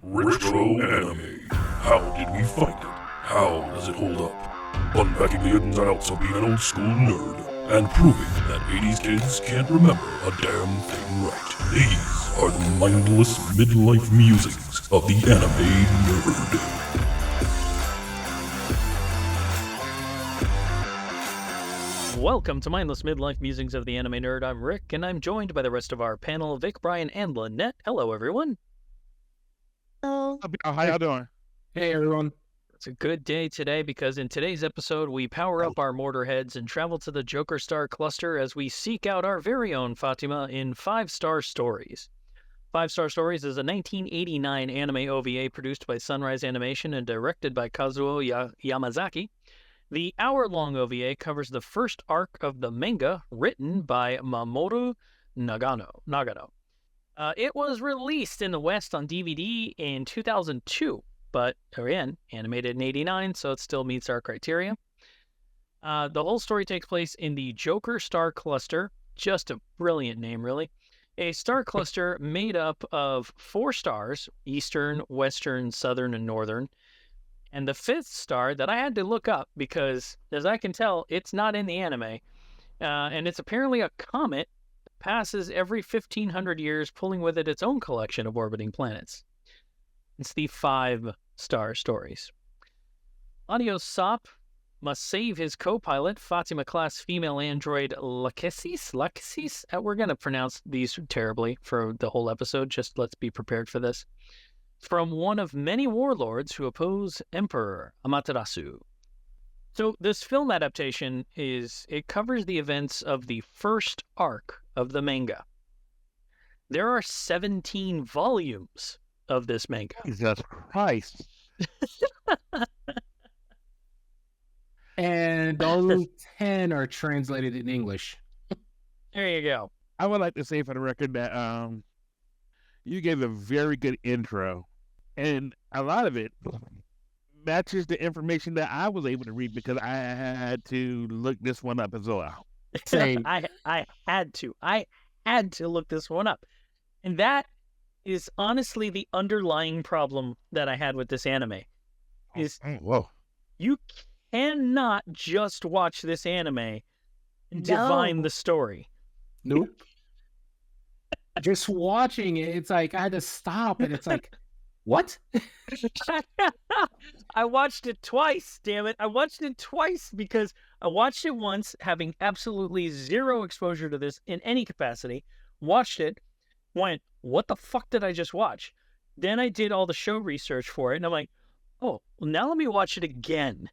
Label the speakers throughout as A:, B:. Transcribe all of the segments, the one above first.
A: Retro anime. How did we find it? How does it hold up? Unpacking the ins and outs of being an old school nerd and proving that 80s kids can't remember a damn thing right. These are the mindless midlife musings of the anime nerd.
B: Welcome to Mindless Midlife Musings of the Anime Nerd. I'm Rick, and I'm joined by the rest of our panel, Vic, Brian, and Lynette. Hello, everyone.
C: Hello.
D: How y'all doing?
C: Hey, everyone.
B: It's a good day today because in today's episode, we power up our Mortar Heads and travel to the Joker Star Cluster as we seek out our very own Fatima in 5-Star Stories. 5-Star Stories is a 1989 anime OVA produced by Sunrise Animation and directed by Kazuo Yamazaki. The hour-long OVA covers the first arc of the manga written by Mamoru Nagano. It was released in the West on DVD in 2002, but again, animated in 89, so it still meets our criteria. The whole story takes place in the Joker Star Cluster, just a brilliant name, really. A star cluster made up of 4 stars, Eastern, Western, Southern, and Northern. And the 5th star that I had to look up because, as I can tell, it's not in the anime. And it's apparently a comet that passes every 1,500 years, pulling with it its own collection of orbiting planets. It's the 5-Star Stories. Audio Sop must save his co-pilot, Fatima-class female android Lachesis? We're going to pronounce these terribly for the whole episode. Just let's be prepared for this. From one of many warlords who oppose Emperor Amaterasu. So this film adaptation it covers the events of the first arc of the manga. There are 17 volumes of this manga.
D: Jesus Christ.
C: And all 10 are translated in English.
B: There you go.
D: I would like to say for the record that you gave a very good intro, and a lot of it matches the information that I was able to read because I had to look this one up as well.
C: Same.
B: I had to look this one up. And that is honestly the underlying problem that I had with this anime. Is
D: whoa.
B: You cannot just watch this anime and divine the story.
C: Nope. Just watching it, it's like I had to stop, and it's like, what?
B: I watched it twice, damn it. I watched it twice because I watched it once, having absolutely zero exposure to this in any capacity. Watched it, went, what the fuck did I just watch? Then I did all the show research for it, and I'm like, oh, well, now let me watch it again.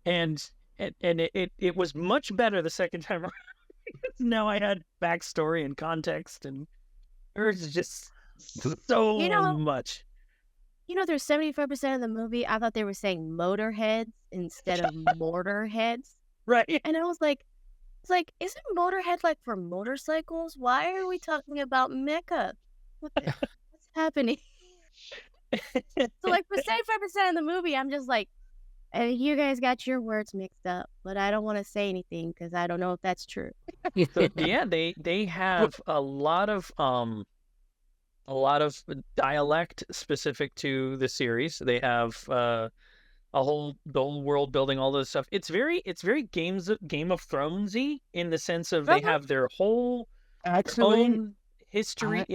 B: And it was much better the second time around because now I had backstory and context, and there's just so much.
E: You know, there's 75% of the movie. I thought they were saying Motor Heads instead of Mortar Heads.
B: Right.
E: And I was like, isn't Motorhead like for motorcycles? Why are we talking about mecha? What's happening? So like for 75% of the movie, I'm just like, you guys got your words mixed up, but I don't want to say anything because I don't know if that's true.
B: So, yeah, they have a lot of dialect specific to the series. They have the whole world building, all this stuff. It's very Game of Thronesy in the sense of they have their whole own history.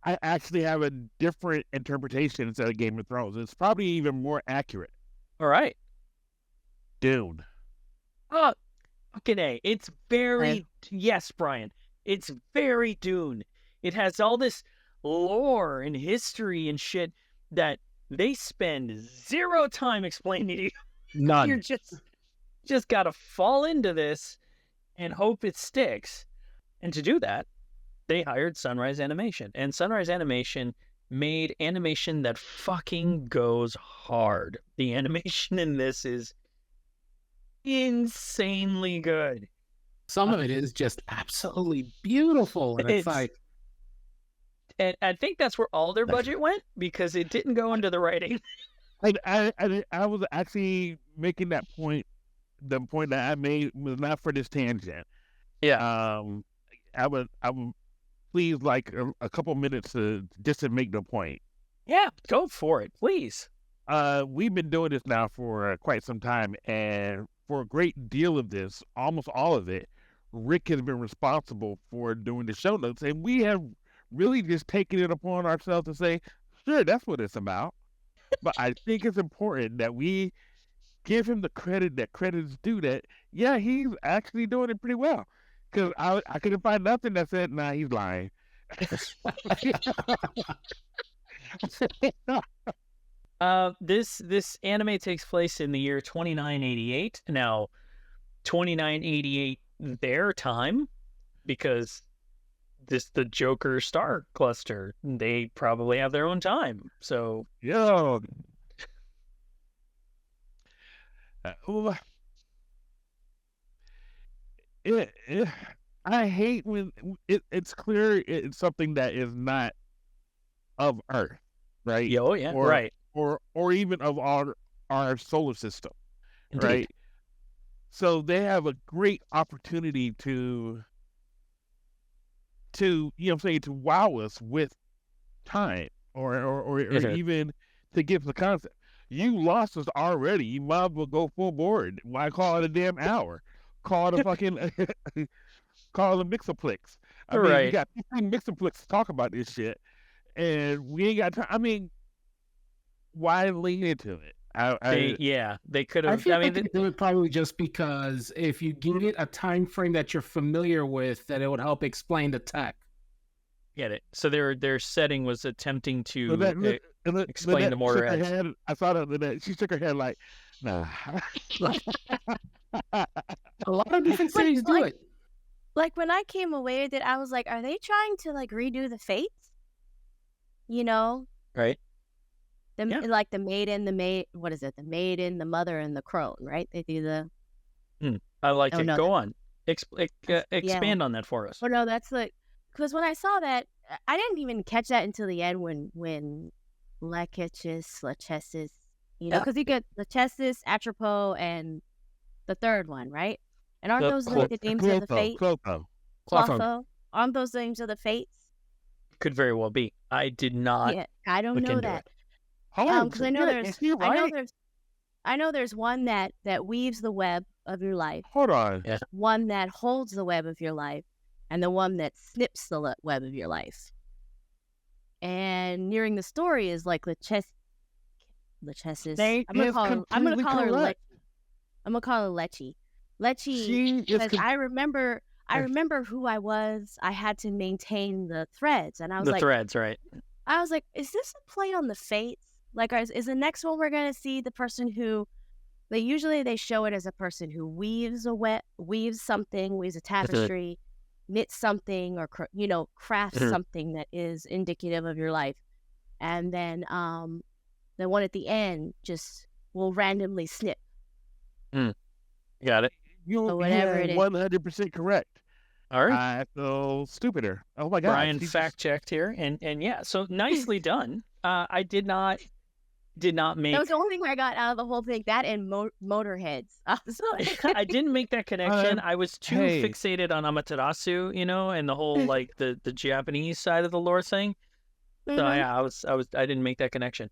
D: I actually have a different interpretation instead of Game of Thrones. It's probably even more accurate.
B: All right.
D: Dune.
B: Oh, fucking A. It's very... Yes, Brian. It's very Dune. It has all this lore and history and shit that they spend zero time explaining to you.
C: None.
B: You're just gotta fall into this and hope it sticks. And to do that, they hired Sunrise Animation. And Sunrise Animation made animation that fucking goes hard. The animation in this is insanely good.
C: Some of it is just absolutely beautiful. And it's like...
B: And I think that's where all their budget went because it didn't go into the writing.
D: I was actually making that point. The point that I made was not for this tangent.
B: Yeah.
D: I would please like a couple minutes just to make the point.
B: Yeah, go for it, please.
D: We've been doing this now for quite some time, and for a great deal of this, almost all of it, Rick has been responsible for doing the show notes, and we have really just taken it upon ourselves to say, sure, that's what it's about. But I think it's important that we give him the credit that credit is due. That yeah, he's actually doing it pretty well. Because I couldn't find nothing that said, nah, he's lying.
B: This anime takes place in the year 2988. Now, 2988 their time, because the Joker star cluster, they probably have their own time. So
D: Yo. I hate when it's clear it's something that is not of Earth, right?
B: oh yeah,
D: or,
B: right.
D: Or even of our solar system,
B: Indeed.
D: right? So they have a great opportunity to you know what I'm saying, to wow us with time or even to give the concept. You lost us already. You might as well go full board. Why call it a damn hour? Call it a fucking call it a Mixoplex. I mean,
B: Right.
D: you got 15 Mixoplex to talk about this shit, and we ain't got time. I mean, why lean into it?
B: They could
C: I
B: have.
C: feel
B: I mean,
C: like they do it probably just because if you give it a time frame that you're familiar with, that it would help explain the tech.
B: get it. So their setting was attempting to explain
D: Lynette
B: the Mortar
D: shook her
B: Heads.
D: head. I saw that Lynette. She shook her head like, nah.
C: A lot of different cities do it.
E: Like when I came away with it, I was like, are they trying to like redo the fates? You know,
B: Right.
E: the like the maiden, what is it? The maiden, the mother, and the crone, right? They do the.
B: I like
E: Oh,
B: it.
E: no,
B: Go on. Expand on that for us.
E: Oh no, that's like because when I saw that, I didn't even catch that until the end when Lachesis, you know, because you get Lachesis, Atropos, and the third one, right? And aren't those like the names of the fates? Clotho. Aren't those the names of the fates?
B: Could very well be. I did not.
E: Yeah, I don't
B: look
E: know
B: into
E: that.
B: it.
E: Because I know there's one that weaves the web of your life.
D: Hold on.
B: Yeah.
E: One that holds the web of your life, and the one that snips the web of your life. And nearing the story is like Lachesis. I'm gonna call her Lechi. Lechi, because I remember who I was. I had to maintain the threads, and I was
B: The
E: like,
B: threads, right?
E: I was like, is this a play on the fates? Like, is the next one we're gonna see the person who? They show it as a person who weaves something, weaves a tapestry, knits something, or crafts something that is indicative of your life, and then the one at the end just will randomly snip.
B: Got it.
D: You're
E: whatever it is.
D: 100% correct.
B: All right.
D: I feel stupider. Oh my god.
B: Brian fact checked here, and yeah, so nicely done. I did not make.
E: That was the only thing I got out of the whole thing. That and Mortar Heads.
B: I didn't make that connection. I was too fixated on Amaterasu, and the whole like the Japanese side of the lore thing. So yeah, I didn't make that connection.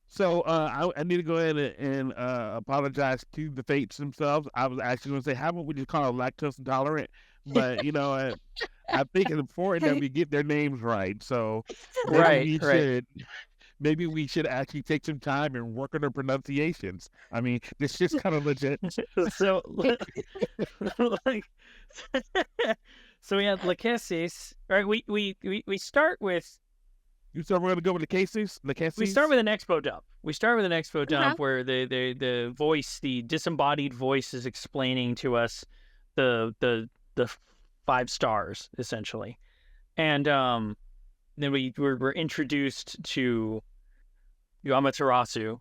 D: So I need to go ahead and apologize to the fates themselves. I was actually going to say, how about we just call them lactose intolerant? But I think it's important that we get their names right. So maybe we should actually take some time and work on their pronunciations. I mean, this shit's kind of legit.
B: So we have Lachesis. Right? We start with.
D: You said we're going to go with Lachesis?
B: We start with an expo dump. Where the voice, the disembodied voice, is explaining to us the 5 stars essentially, and then we're introduced to Amaterasu,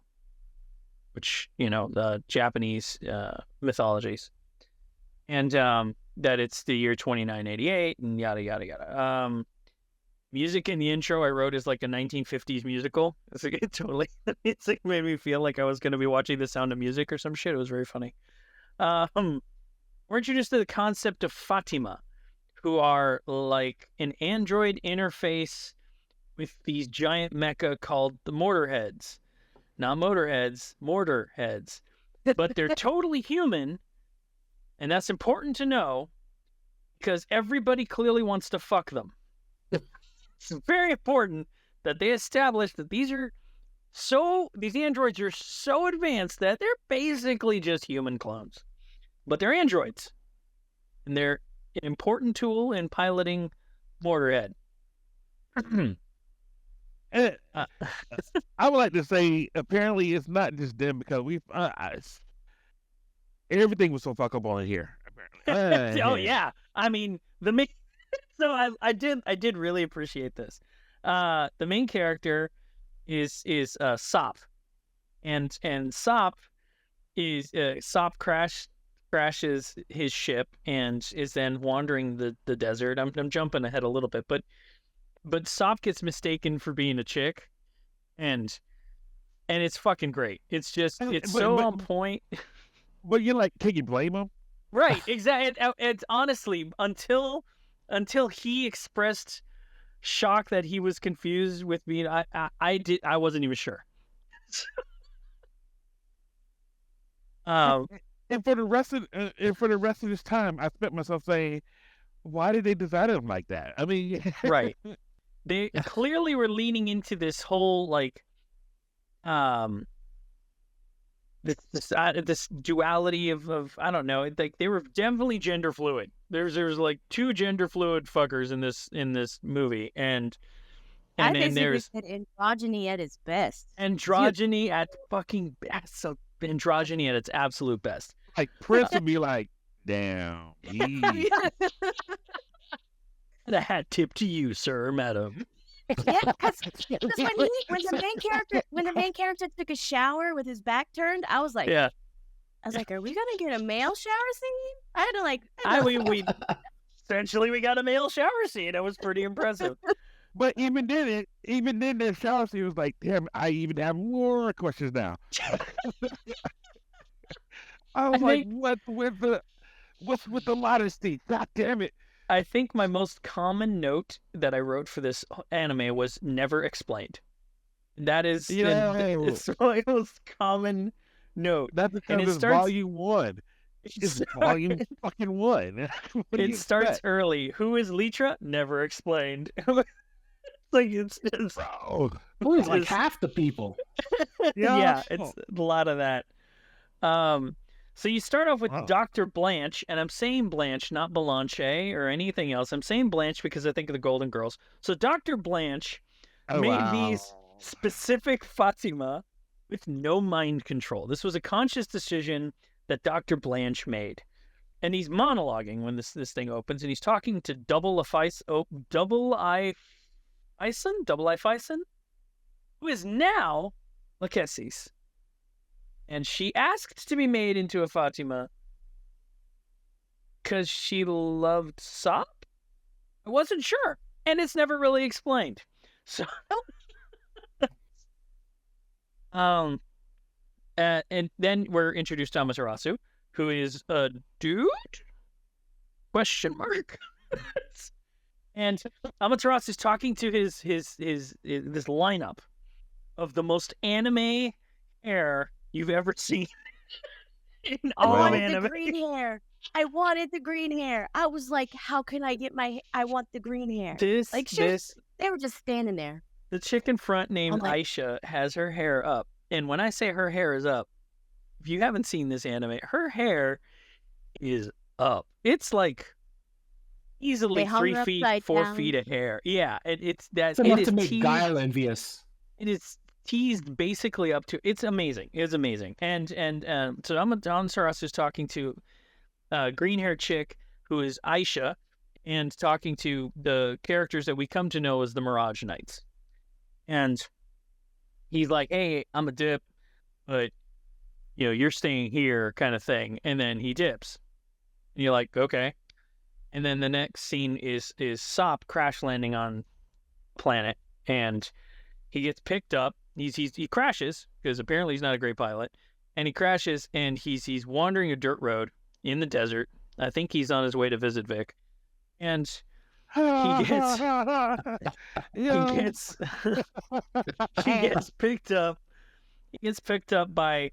B: which the Japanese mythologies, and that it's the year 2988 and yada yada yada. Music in the intro I wrote is like a 1950s musical. It's like it's like made me feel like I was going to be watching The Sound of Music or some shit. It was very funny. We're introduced to the concept of Fatima, who are like an android interface with these giant mecha called the Mortar Heads. Not Motorheads, Mortar Heads. But they're totally human, and that's important to know because everybody clearly wants to fuck them. It's very important that they establish that these androids are so advanced that they're basically just human clones. But they're androids. And they're an important tool in piloting Mortarhead.
D: And I would like to say, apparently, it's not just them because everything was so fuckable in here. Apparently.
B: Oh yeah, I mean the main. So I did really appreciate this. The main character is Sop, and Sop crashes his ship and is then wandering the desert. I'm jumping ahead a little bit, but Sop gets mistaken for being a chick, and it's fucking great. It's just on point.
D: But you're like, can you blame him?
B: Right, exactly. It's honestly until he expressed shock that he was confused with me. I wasn't even sure.
D: And for the rest of this time, I spent myself saying, why did they design him like that? I mean,
B: right. They clearly were leaning into this whole like, this duality of I don't know. Like they were definitely gender fluid. There's like two gender fluid fuckers in this movie, and there's
E: said androgyny at its best.
B: Androgyny at fucking best. So androgyny at its absolute best.
D: Like Prince would be like, damn.
B: The hat tip to you, sir, madam.
E: Yeah, because when the main character took a shower with his back turned, I was like,
B: yeah.
E: I was like, are we gonna get a male shower scene? I had to like.
B: We essentially we got a male shower scene. It was pretty impressive.
D: But even then, the shower scene was like, damn, I even have more questions now. I was like, what's with the modesty? God damn it.
B: I think my most common note that I wrote for this anime was never explained. That is it's my most common note.
D: That's because it's volume 1. It's volume fucking 1.
B: It starts early. Who is Litra? Never explained. Like it's just
C: it's like half the people.
B: Yeah, it's a lot of that. So you start off with Dr. Blanche, and I'm saying Blanche, not Blanche or anything else. I'm saying Blanche because I think of the Golden Girls. So Dr. Blanche made these specific Fatima with no mind control. This was a conscious decision that Dr. Blanche made. And he's monologuing when this thing opens, and he's talking to Double I Fison, who is now Lachesis. And she asked to be made into a Fatima because she loved Sop? I wasn't sure. And it's never really explained. So, and then we're introduced to Amaterasu, who is a dude? Question mark. And Amaterasu is talking to his this lineup of the most anime hair you've ever seen in all of anime.
E: The green hair. I wanted the green hair. I was like, how can I get I want the green hair. They were just standing there.
B: The chick in front named Aisha has her hair up. And when I say her hair is up, if you haven't seen this anime, her hair is up. It's like easily 3 feet, 4 feet of hair. Yeah, it's
C: enough to make Guile envious.
B: It is teased basically up to. It's amazing. It's amazing. And so Amaterasu is talking to green hair chick who is Aisha, and talking to the characters that we come to know as the Mirage Knights. And he's like, "Hey, I'm a dip, but you're staying here," kind of thing. And then he dips, and you're like, "Okay." And then the next scene is Sop crash landing on planet, and he gets picked up. He crashes because apparently he's not a great pilot, and he crashes, and he's wandering a dirt road in the desert. I think he's on his way to visit Vic, and he gets
D: Yo.
B: he gets picked up. He gets picked up by.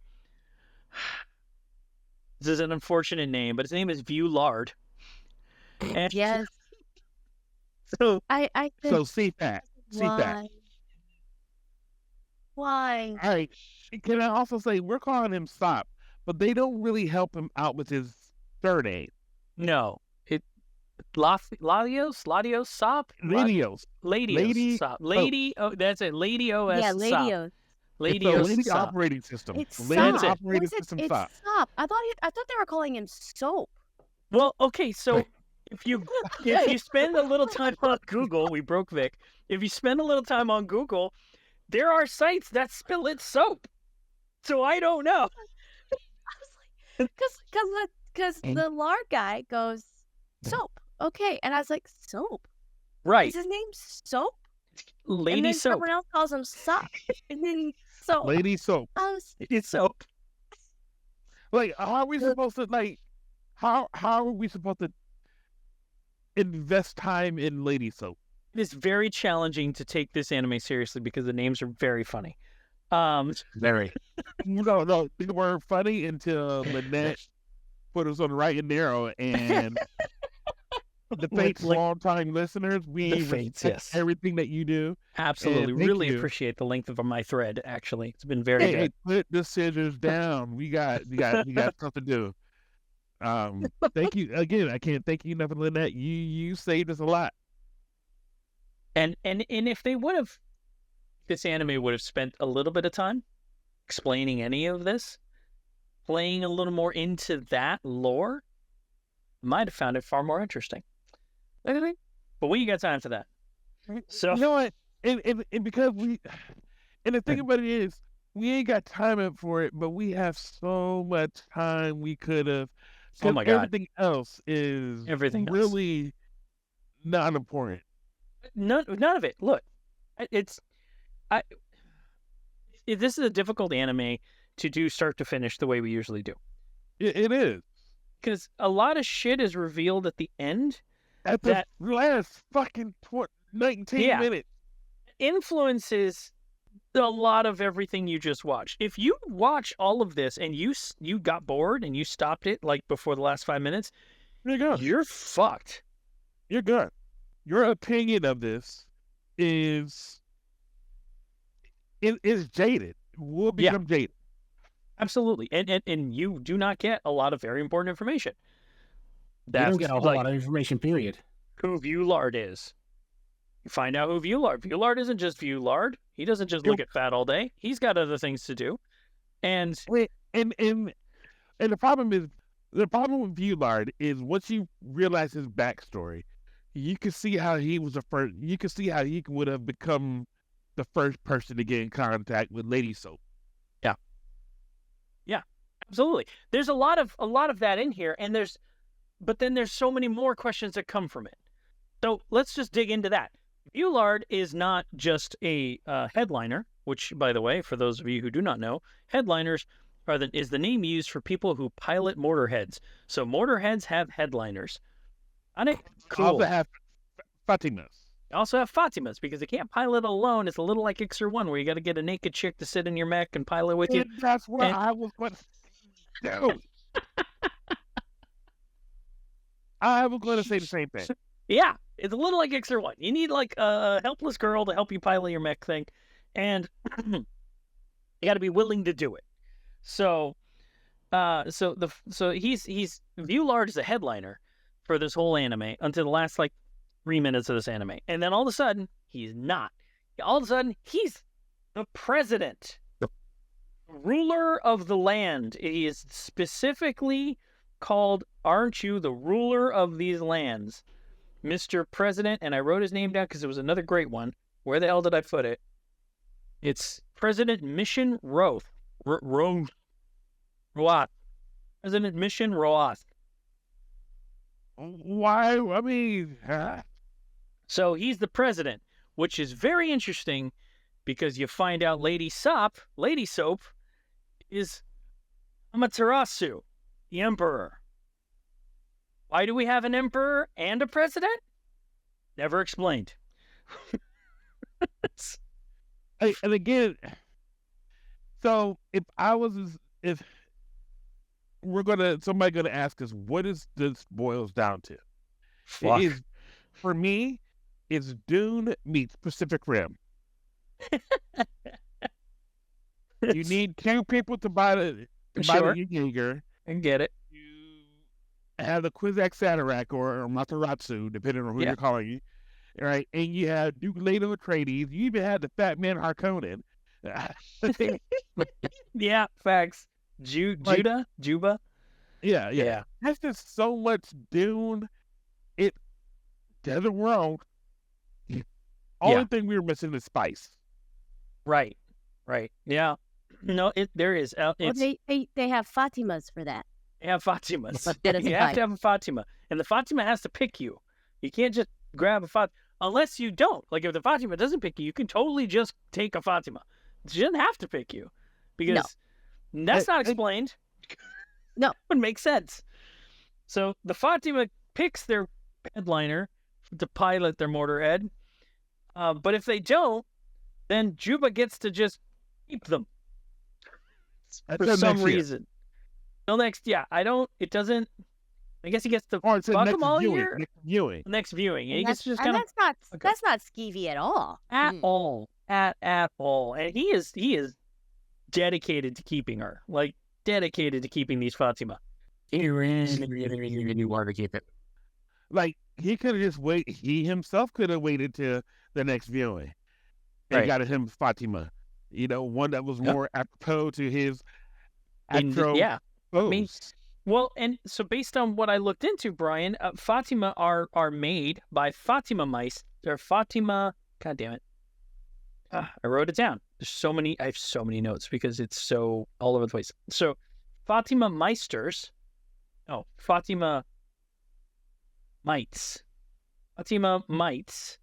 B: This is an unfortunate name, but his name is Viewlard. And
E: Yes.
B: so
E: I
D: So
E: think
D: CPAC.
E: why? Why?
D: All right. Can I also say we're calling him Sop, but they don't really help him out with his third name,
B: no, it Ladios Sop
D: Ladios. Lady
B: Sop Lady. Oh, that's it. Lady OS
E: Yeah,
B: Sop.
E: Lady.
D: It's
B: Lady
D: a
B: OS
D: Lady
B: Sop.
D: operating system.
E: It's
D: Lady
E: Sop.
D: operating
E: Was it?
D: system
E: It's
D: Sop.
E: Sop. I thought they were calling him Soap.
B: Well, okay, so if you spend a little time on Google, we broke Vic. If you spend a little time on Google, there are sites that spell it soap. So I don't know.
E: I was like, because the lard guy goes Soap. Okay, and I was like, Soap.
B: Right.
E: Is his name Soap? And
B: Lady
E: then
B: Soap.
E: someone else calls him Sop. And then Soap.
D: Lady Soap.
E: I was,
B: It's soap.
D: Like, how are we supposed to how are we supposed to invest time in Lady Soap?
B: It is very challenging to take this anime seriously because the names are very funny.
D: Very. No, they were funny until Lynette put us on the right and narrow, and the Fates
B: Like-
D: long-time listeners, we
B: The Fates,
D: respect
B: yes.
D: everything that you do.
B: Absolutely.
D: thank
B: Really
D: you.
B: appreciate the length of my thread, actually. It's been very
D: Hey,
B: good.
D: put the scissors down. We got stuff to do. Thank you again. I can't thank you enough, Lynette. You saved us a lot.
B: And if they would have, this anime would have spent a little bit of time explaining any of this, playing a little more into that lore, might have found it far more interesting. But we ain't got time for that. So
D: You know what? And because the thing about it is, we ain't got time for it, but we have so much time we could have.
B: Oh my God.
D: Everything else is
B: Everything else.
D: really not important.
B: none of it. Look, this is a difficult anime to do start to finish the way we usually do.
D: It is.
B: Because a lot of shit is revealed at the end.
D: At the
B: That-
D: last fucking 19
B: Yeah.
D: minutes.
B: Influences a lot of everything you just watched. If you watch all of this and you got bored and you stopped it like before the last 5 minutes,
D: You're good.
B: you're fucked.
D: You're good. Your opinion of this is jaded. Will
B: Yeah.
D: become jaded.
B: Absolutely. And you do not get a lot of very important information.
C: You
B: That's
C: don't get a whole
B: like
C: lot of information, period.
B: who Viewlard is. You find out who Viewlard. Viewlard isn't just Viewlard. He doesn't just look at fat all day. He's got other things to do. And
D: And the problem with Viewlard is once you realize his backstory, you can see how he was the first. You can see how he would have become the first person to get in contact with Lady Soap.
B: absolutely, there's a lot of that in here, and but then there's so many more questions that come from it. So let's just dig into that. Viewlard is not just a headliner, which, by the way, for those of you who do not know, headliners is the name used for people who pilot Mortar Heads. So Mortar Heads have headliners. On it, cool.
D: Also have Fatimas.
B: Also have Fatimas, because they can't pilot alone. It's a little like Ixer 1, where you got to get a naked chick to sit in your mech and pilot with you.
D: And that's what
B: And-
D: I was going to do. I was going to say the same thing.
B: Yeah, it's a little like Ixer 1. You need like a helpless girl to help you pilot your mech thing, and you got to be willing to do it. So, he's Viewlard is a headliner for this whole anime until the last like 3 minutes of this anime, and then all of a sudden he's not. All of a sudden he's the president, ruler of the land. He is specifically called, "Aren't you the ruler of these lands, Mr. President?" And I wrote his name down because it was another great one. Where the hell did I put it? It's President Mission Roth. Roth. President Mission Roth.
D: Why? I mean,
B: So he's the president, which is very interesting because you find out Lady Soap is Amaterasu, the emperor. Why do we have an emperor and a president? Never explained.
D: And again, so if somebody gonna ask us, what is this boils down to?
B: Fuck.
D: It is, for me, it's Dune meets Pacific Rim. You need two people to buy the
B: Sure.
D: Jaeger.
B: I get it.
D: You have the Kwisatz Haderach or Mataratsu, depending on who
B: Yeah.
D: you're calling you, right? And you have Duke Leto Atreides. You even had the Fat Man Harkonnen.
B: Yeah, facts.
D: Like-
B: Juba.
D: Yeah.
B: Yeah.
D: That's just so much Dune. It doesn't wrong. Only thing we were missing is spice.
B: Right. Yeah. No, there is.
E: Well,
B: It's,
E: they have Fatimas for that.
B: they have Fatimas.
E: That is
B: You have to have a Fatima. And the Fatima has to pick you. You can't just grab a Fatima. Unless you don't. Like, if the Fatima doesn't pick you, you can totally just take a Fatima. She doesn't have to pick you. Because that's not explained.
E: No.
B: It would make sense. So the Fatima picks their headliner to pilot their Mortar Head. But if they don't, then Juba gets to just keep them for
D: Until
B: some
D: next year.
B: reason. It doesn't. I guess he gets to
D: Or it's
B: fuck
D: next
B: them all
D: viewing.
B: year.
D: Next viewing.
B: Next viewing. And he
E: And
B: gets
E: that's,
B: to just
E: and
B: kind of
E: that's not skeevy at all.
B: at
E: Mm.
B: all. At all. And he is dedicated to keeping her. Like, dedicated to keeping these Fatima.
C: You want to keep it.
D: Like, he could have just waited. He himself could have waited till the next viewing and
B: Right.
D: got him Fatima. One that was
B: Yep.
D: more apropos to his
B: And,
D: actual
B: yeah. mean,
D: pose.
B: Well, and so based on what I looked into, Brian, Fatima are made by Fatima mice. They're Fatima. God damn it! I wrote it down. I have so many notes because it's so all over the place. So, Fatima Meisters. Oh, Fatima mites. Fatima mites.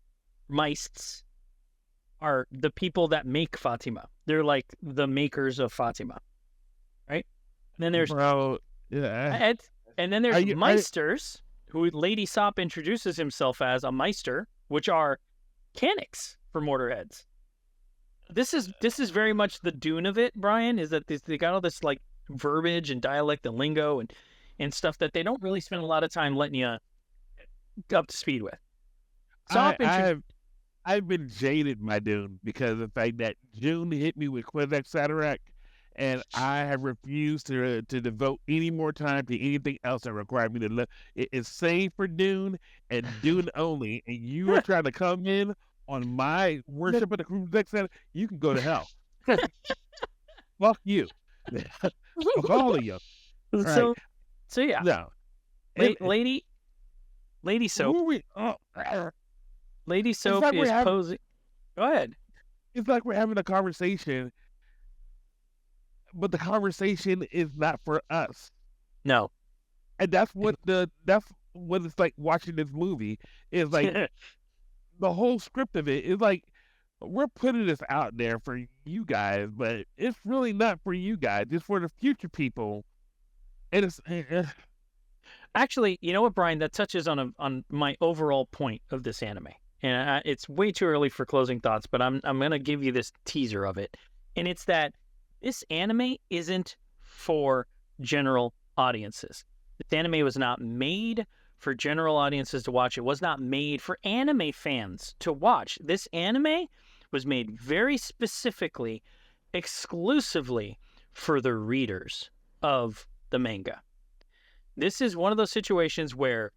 B: Meists are the people that make Fatima. They're like the makers of Fatima, right? And then there's
D: Bro, yeah.
B: and then there's
D: Are you-
B: Meisters, who Lady Sop introduces himself as a Meister, which are mechanics for Mortar Heads. This is very much the Dune of it, Brian, is that they got all this like verbiage and dialect and lingo and stuff that they don't really spend a lot of time letting you up to speed with. Sop
D: I've been jaded by Dune because of the fact that Dune hit me with Kwisatz Haderach, and I have refused to devote any more time to anything else that required me to live. It is save for Dune and Dune only, and you are trying to come in on my worship of the Kwisatz Haderach. You can go to hell. Fuck you. Fuck all of you.
B: So yeah,
D: No.
B: Lady Soap.
D: Who are we?
B: Lady Soap
D: like we're
B: is
D: having-
B: posing. Go ahead.
D: It's like we're having a conversation, but the conversation is not for us.
B: No.
D: And that's what it's like watching this movie. Is like the whole script of it is like we're putting this out there for you guys, but it's really not for you guys. It's for the future people. And it's
B: Actually, you know what, Brian? That touches on my overall point of this anime, and it's way too early for closing thoughts. But I'm gonna give you this teaser of it, and it's that this anime isn't for general audiences. This anime was not made for general audiences to watch. It was not made for anime fans to watch. This anime was made very specifically, exclusively for the readers of the manga. This is one of those situations where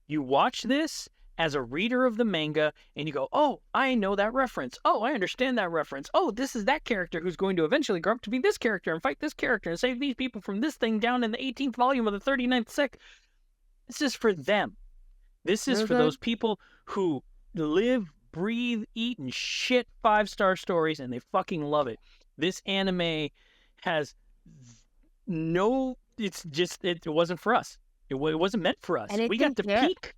B: you watch this as a reader of the manga and you go, oh, I know that reference. Oh, I understand that reference. Oh, this is that character who's going to eventually grow up to be this character and fight this character and save these people from this thing down in the 18th volume of the 39th sec. This is for them. This is for those people who live, breathe, eat, and shit 5-star stories, and they fucking love it. This anime has no... It's just, it wasn't for us. It wasn't meant for us.
E: And it
B: We got to
E: didn't care.
B: peak.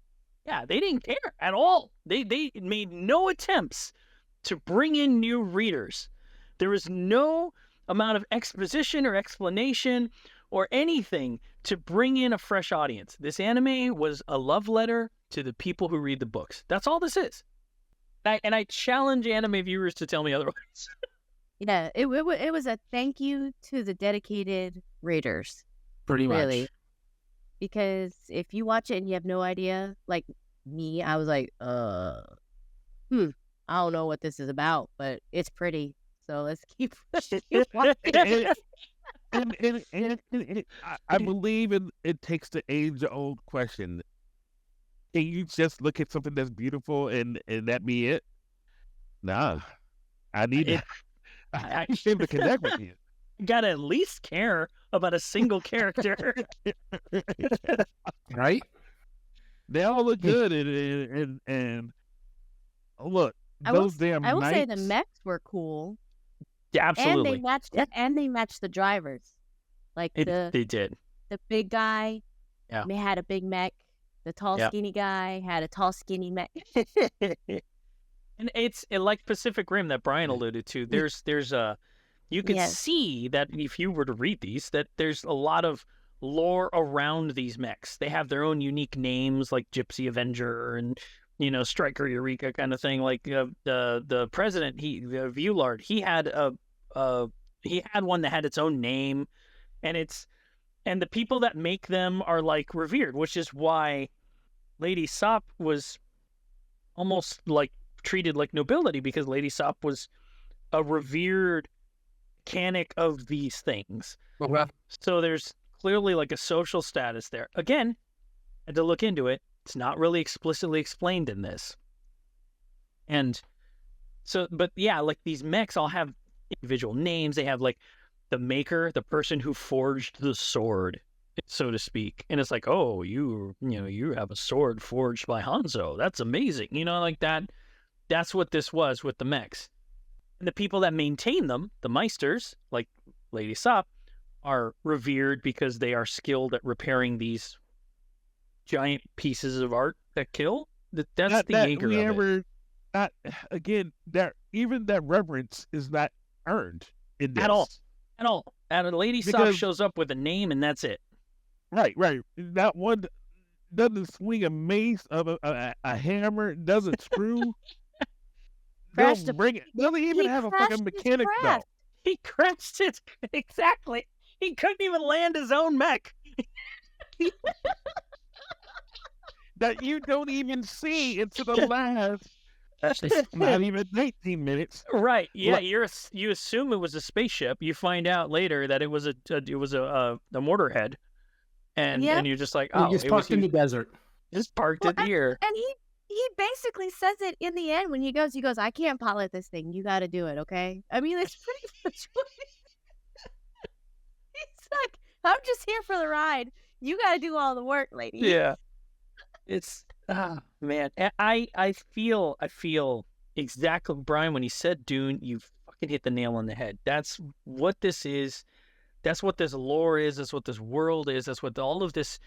B: Yeah, they didn't care at all. They made no attempts to bring in new readers. There was no amount of exposition or explanation or anything to bring in a fresh audience. This anime was a love letter to the people who read the books. That's all this is. And I challenge anime viewers to tell me otherwise.
E: Yeah, it was a thank you to the dedicated readers,
C: Pretty much.
E: really. Because if you watch it and you have no idea, like me, I was like, I don't know what this is about, but it's pretty. So let's keep watching.
D: And I believe it takes the age-old question. Can you just look at something that's beautiful and that be it? Nah, I need I need to connect with you.
B: Gotta at least care about a single character.
C: Right?
D: They all look good and look, those damn
E: I will say the
D: knights.
E: mechs were cool,
B: Yeah, absolutely.
E: and they matched the drivers. Like
B: They
E: the
B: did.
E: big guy,
B: Yeah.
E: they had a big mech. The tall
B: Yeah.
E: skinny guy had a tall skinny mech.
B: And it's like Pacific Rim that Brian alluded to. There's a you can
E: Yes.
B: see that if you were to read these, that there's a lot of lore around these mechs. They have their own unique names, like Gypsy Avenger and Striker Eureka kind of thing. Like the president, the Viewlard, he had one that had its own name, and the people that make them are like revered, which is why Lady Sop was almost like treated like nobility, because Lady Sop was a revered mechanic of these things.
C: Okay.
B: So there's clearly like a social status there. Again, I had to look into it. It's not really explicitly explained in this. And so, but yeah, like these mechs all have individual names. They have like the maker, the person who forged the sword, so to speak. And it's like, oh, you have a sword forged by Hanzo. That's amazing. Like that. That's what this was with the mechs. And the people that maintain them, the Meisters, like Lady Sop, are revered because they are skilled at repairing these giant pieces of art that kill. That's the Jaeger of it.
D: Again, even that reverence is not earned in this.
B: At all. And Lady Sop shows up with a name, and that's it.
D: Right. That one doesn't swing a mace of a hammer, doesn't screw. Doesn't even have a fucking mechanic belt.
B: He crashed it. Exactly. He couldn't even land his own mech.
D: That you don't even see into the last not even 19 minutes.
B: Right. Yeah. You assume it was a spaceship. You find out later that it was a mortar head, and you're just like, oh,
C: He just parked in the desert.
B: Just parked it here.
E: And he basically says it in the end when he goes, I can't pilot this thing. You got to do it, okay? I mean, it's pretty much what he's like, I'm just here for the ride. You got to do all the work, lady.
B: Yeah. It's man. I feel exactly, Brian, when he said Dune, you fucking hit the nail on the head. That's what this is. That's what this lore is. That's what this world is. That's what all of these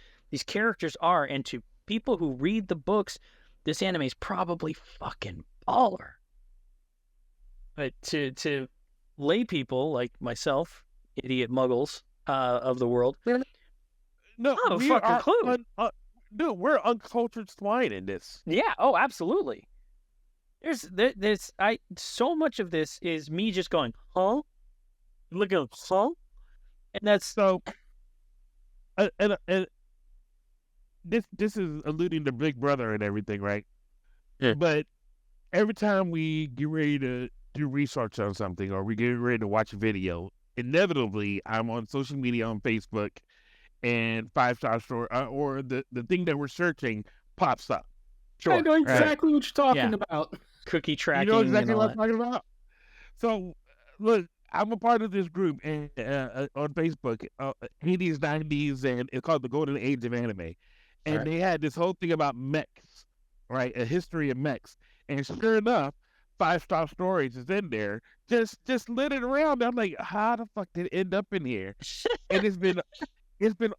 B: characters are. And to people who read the books, this anime is probably fucking baller. But to lay people like myself, idiot muggles of the world,
D: no,
B: we fucking clue.
D: Dude, we're uncultured swine in this.
B: Yeah. Oh, absolutely. There's so much of this is me just going, huh? Looking, huh? And that's
D: so. And this is alluding to Big Brother and everything, right?
B: Yeah.
D: But every time we get ready to do research on something or we get ready to watch a video, inevitably I'm on social media on Facebook, and 5-star store or the thing that we're searching pops up.
C: Sure, I know exactly what you're talking about.
B: Cookie tracking.
D: You know exactly what I'm talking about. So look, I'm a part of this group and on Facebook, 80s, 90s, and it's called the Golden Age of Anime. And they had this whole thing about mechs, right? A history of mechs. And sure enough, 5-star stories is in there. Just lit it around. I'm like, how the fuck did it end up in here? And it's been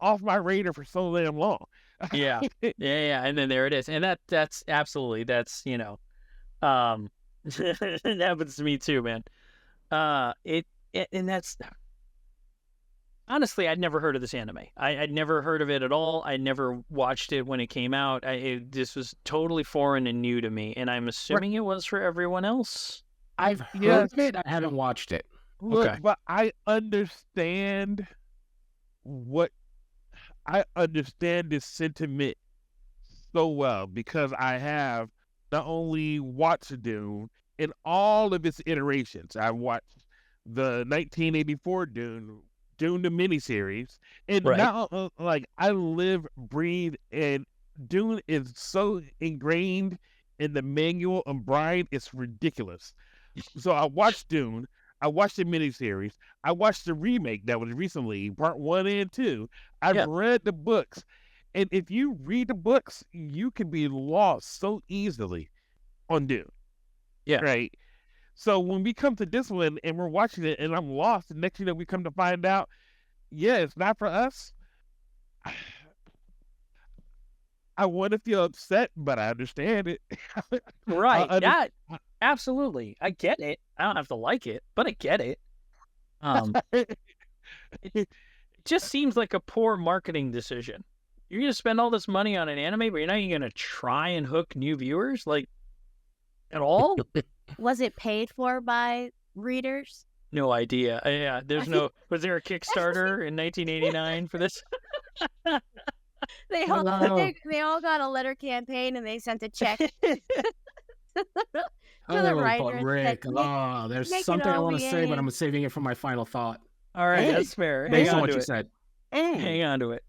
D: off my radar for so damn long.
B: Yeah. And then there it is. And that's absolutely, that's, it happens to me too, man. And that's, honestly, I'd never heard of this anime. I'd never heard of it at all. I never watched it when it came out. This was totally foreign and new to me, and I'm assuming it was for everyone else.
C: I've heard
D: Yes.
C: of it. I haven't watched it.
D: Look,
B: Okay.
D: but I understand this sentiment so well because I have not only watched Dune in all of its iterations. I watched the 1984 Dune the miniseries, and
B: Right.
D: now like I live, breathe, and Dune is so ingrained in the manual and Brian, it's ridiculous. So I watched Dune. I watched the miniseries. I watched the remake that was recently, part 1 and 2. I've
B: Yeah.
D: read the books. And if you read the books, you can be lost so easily on Dune.
B: Yeah.
D: Right? So when we come to this one and we're watching it and I'm lost, and next thing we come to find out, yeah, it's not for us. I want to feel upset, but I understand it.
B: Right.
D: under-
B: Yeah. Absolutely. I get it. I don't have to like it, but I get it. It just seems like a poor marketing decision. You're going to spend all this money on an anime, but you're not even going to try and hook new viewers, like, at all?
E: Was it paid for by readers?
B: No idea. Yeah, there's no. Was there a Kickstarter in 1989 for this?
E: They all,
C: Wow.
E: they all got a letter campaign and they sent a check to the
C: Oh,
E: writer
C: but
E: and
C: Rick,
E: said,
C: there's
E: make it
C: something I want to say, but
E: OVA.
C: I'm saving it for my final thought
B: All right,
E: Hey.
B: that's fair. Hang
C: based on
B: on
C: what
B: to
C: you
B: it.
C: said.
B: Hang on to it.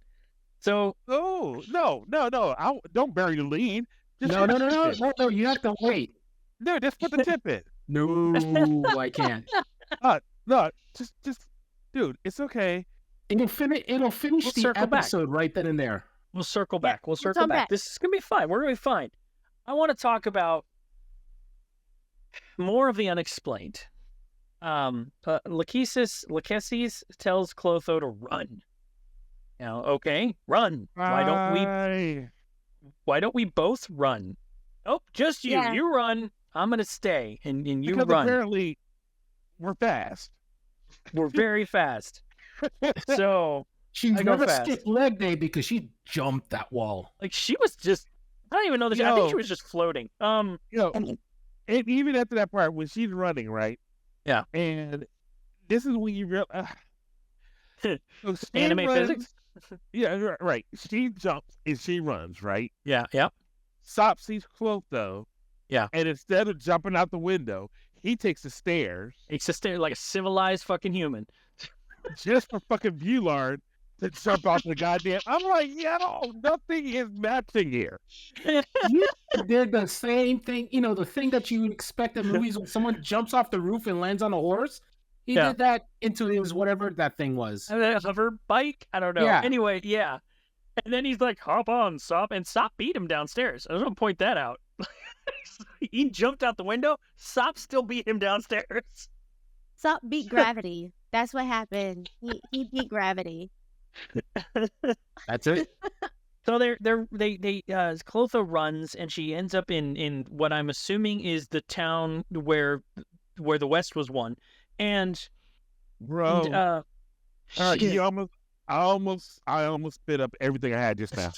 B: So,
D: Oh, no. Don't bury the lead. Just
C: No,
D: finish it.
C: no. You have to wait.
D: No, just put the tip in.
C: No, I can't.
D: No, just, dude, it's okay.
C: It'll finish
B: We'll
C: the
B: circle back.
C: episode right then and there.
B: we'll circle
E: Yeah,
B: back. We'll
E: we'll
B: circle
E: come
B: back.
E: back.
B: This is going to be fine. We're going to be fine. I want to talk about more of the unexplained. Lachesis tells Clotho to run. Now, okay, run. Why don't we both run? Oh, just you.
E: Yeah.
B: You run. I'm gonna stay, and you
D: Because
B: run.
D: apparently we're fast.
B: We're very fast. So,
C: She
B: I go
C: never
B: fast.
C: skipped leg day because she jumped that wall.
B: like, she was just—I don't even know this. I think she
D: Yo.
B: was just floating.
D: You know, and even after that part when she's running, right?
B: Yeah.
D: And this is when you realize so she
B: Anime
D: runs-
B: physics.
D: Yeah, right. She jumps and she runs, right?
B: Yeah.
D: Sop sees Clotho.
B: Yeah.
D: And instead of jumping out the window, he takes the stairs
B: It's just like a civilized fucking human.
D: just for fucking Bullard to jump off the goddamn. I'm like, yo, nothing is matching here.
C: You did the same thing. You know, the thing that you would expect in movies when someone jumps off the roof and lands on a horse. He
B: Yeah.
C: did that into it was whatever that thing was.
B: A hover bike? I don't know.
C: Yeah.
B: Anyway, yeah. And then he's like, hop on, Sop. And Sop beat him downstairs. I just want to point that out. He jumped out the window. Sop still beat him downstairs.
E: Sop beat gravity. That's what happened. He beat gravity.
C: That's it.
B: So they Clotho runs, and she ends up in what I'm assuming is the town where the West was won. And
D: Bro.
B: all right,
D: you I almost spit up everything I had just now.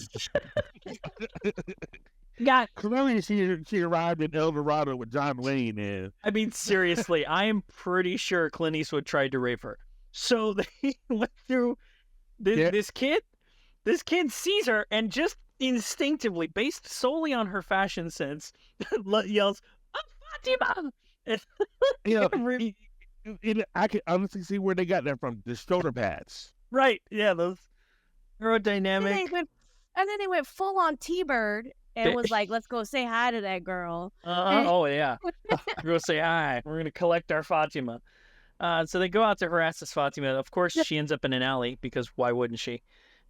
B: got
D: Clearly, she arrived in El Dorado with John Wayne, and
B: I mean, seriously, I am pretty sure Clint Eastwood tried to rape her. So they went through this kid. This kid sees her and just instinctively, based solely on her fashion sense, yells, "Oh, Fatima!" And
D: you know,
B: every-
D: I can honestly see where they got that from. The shoulder pads.
B: right, yeah, those
E: And then
B: aerodynamic.
E: they went full on T-Bird and was like, "Let's go say hi to that girl."
B: Oh yeah, we're gonna say hi. We're gonna collect our Fatima. So they go out to harass this Fatima. Of course, she ends up in an alley because why wouldn't she?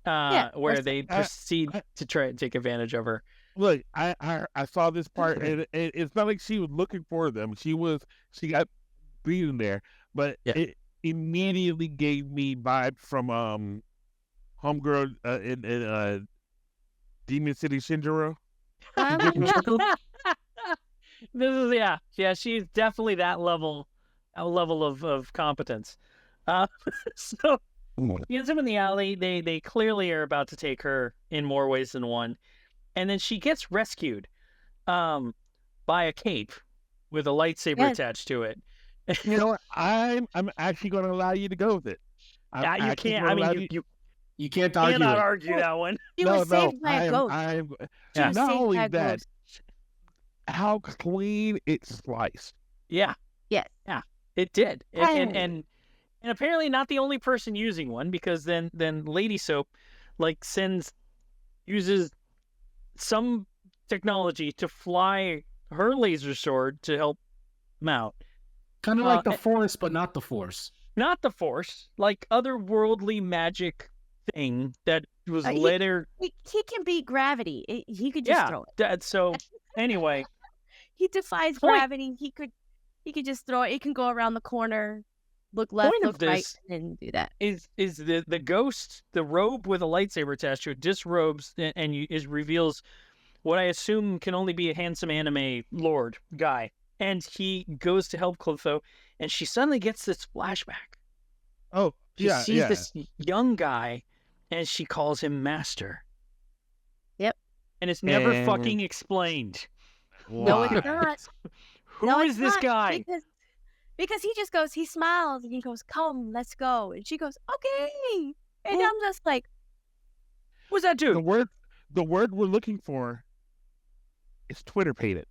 E: of
B: Where
E: course.
B: they proceed to try and take advantage of her.
D: Look, I saw this part, and it's not like she was looking for them. She got beaten there, but
B: Yeah.
D: it immediately gave me vibes from Homegirl in Demon City Shinjiro.
B: This is yeah. She's definitely that level of competence. So He ends up in the alley. They clearly are about to take her in more ways than one, and then she gets rescued, by a cape with a lightsaber
E: Yes.
B: attached to it.
D: You know what? I'm actually going to allow you to go with it. I'm
B: You
D: actually
B: can't.
D: gonna
B: I mean,
D: allow
B: you
C: You can't argue
B: cannot
C: it.
B: argue that one.
E: She
D: No,
E: was
D: no,
E: saved by
D: I
E: a
D: am.
E: ghost.
D: I am.
E: She was
D: Not
E: saved
D: only
E: by a
D: that,
E: ghost.
D: how clean it's sliced.
B: Yeah,
E: Yes.
B: it did,
E: Hey.
B: and apparently not the only person using one, because then Lady Soap, like, uses some technology to fly her laser sword to help mount.
C: Kind of like the
B: Uh,
C: Force, but not the Force.
B: Not the Force, like otherworldly magic thing that was
E: He-
B: later.
E: He can beat gravity. He could just
B: Yeah.
E: throw it.
B: So anyway,
E: He defies
B: Point-
E: gravity. He could just throw it. He can go around the corner, look left,
B: Point of
E: look right,
B: this
E: and do that.
B: is the ghost, the robe with a lightsaber attached to it, disrobes and reveals what I assume can only be a handsome anime lord guy, and he goes to help Clotho, and she suddenly gets this flashback.
D: Oh,
B: She
D: yeah,
B: sees
D: yeah.
B: this young guy, and she calls him master.
E: Yep.
B: And it's never
D: And-
B: fucking explained.
E: No,
D: Why?
E: it's not.
B: Who
E: No,
B: is
E: it's
B: this
E: not,
B: guy?
E: Because he just goes, he smiles, and he goes, "Come, let's go." And she goes, "Okay." And
B: Who-
E: I'm just like,
B: Who's that
D: The
B: dude?
D: word we're looking for is Twitter pated.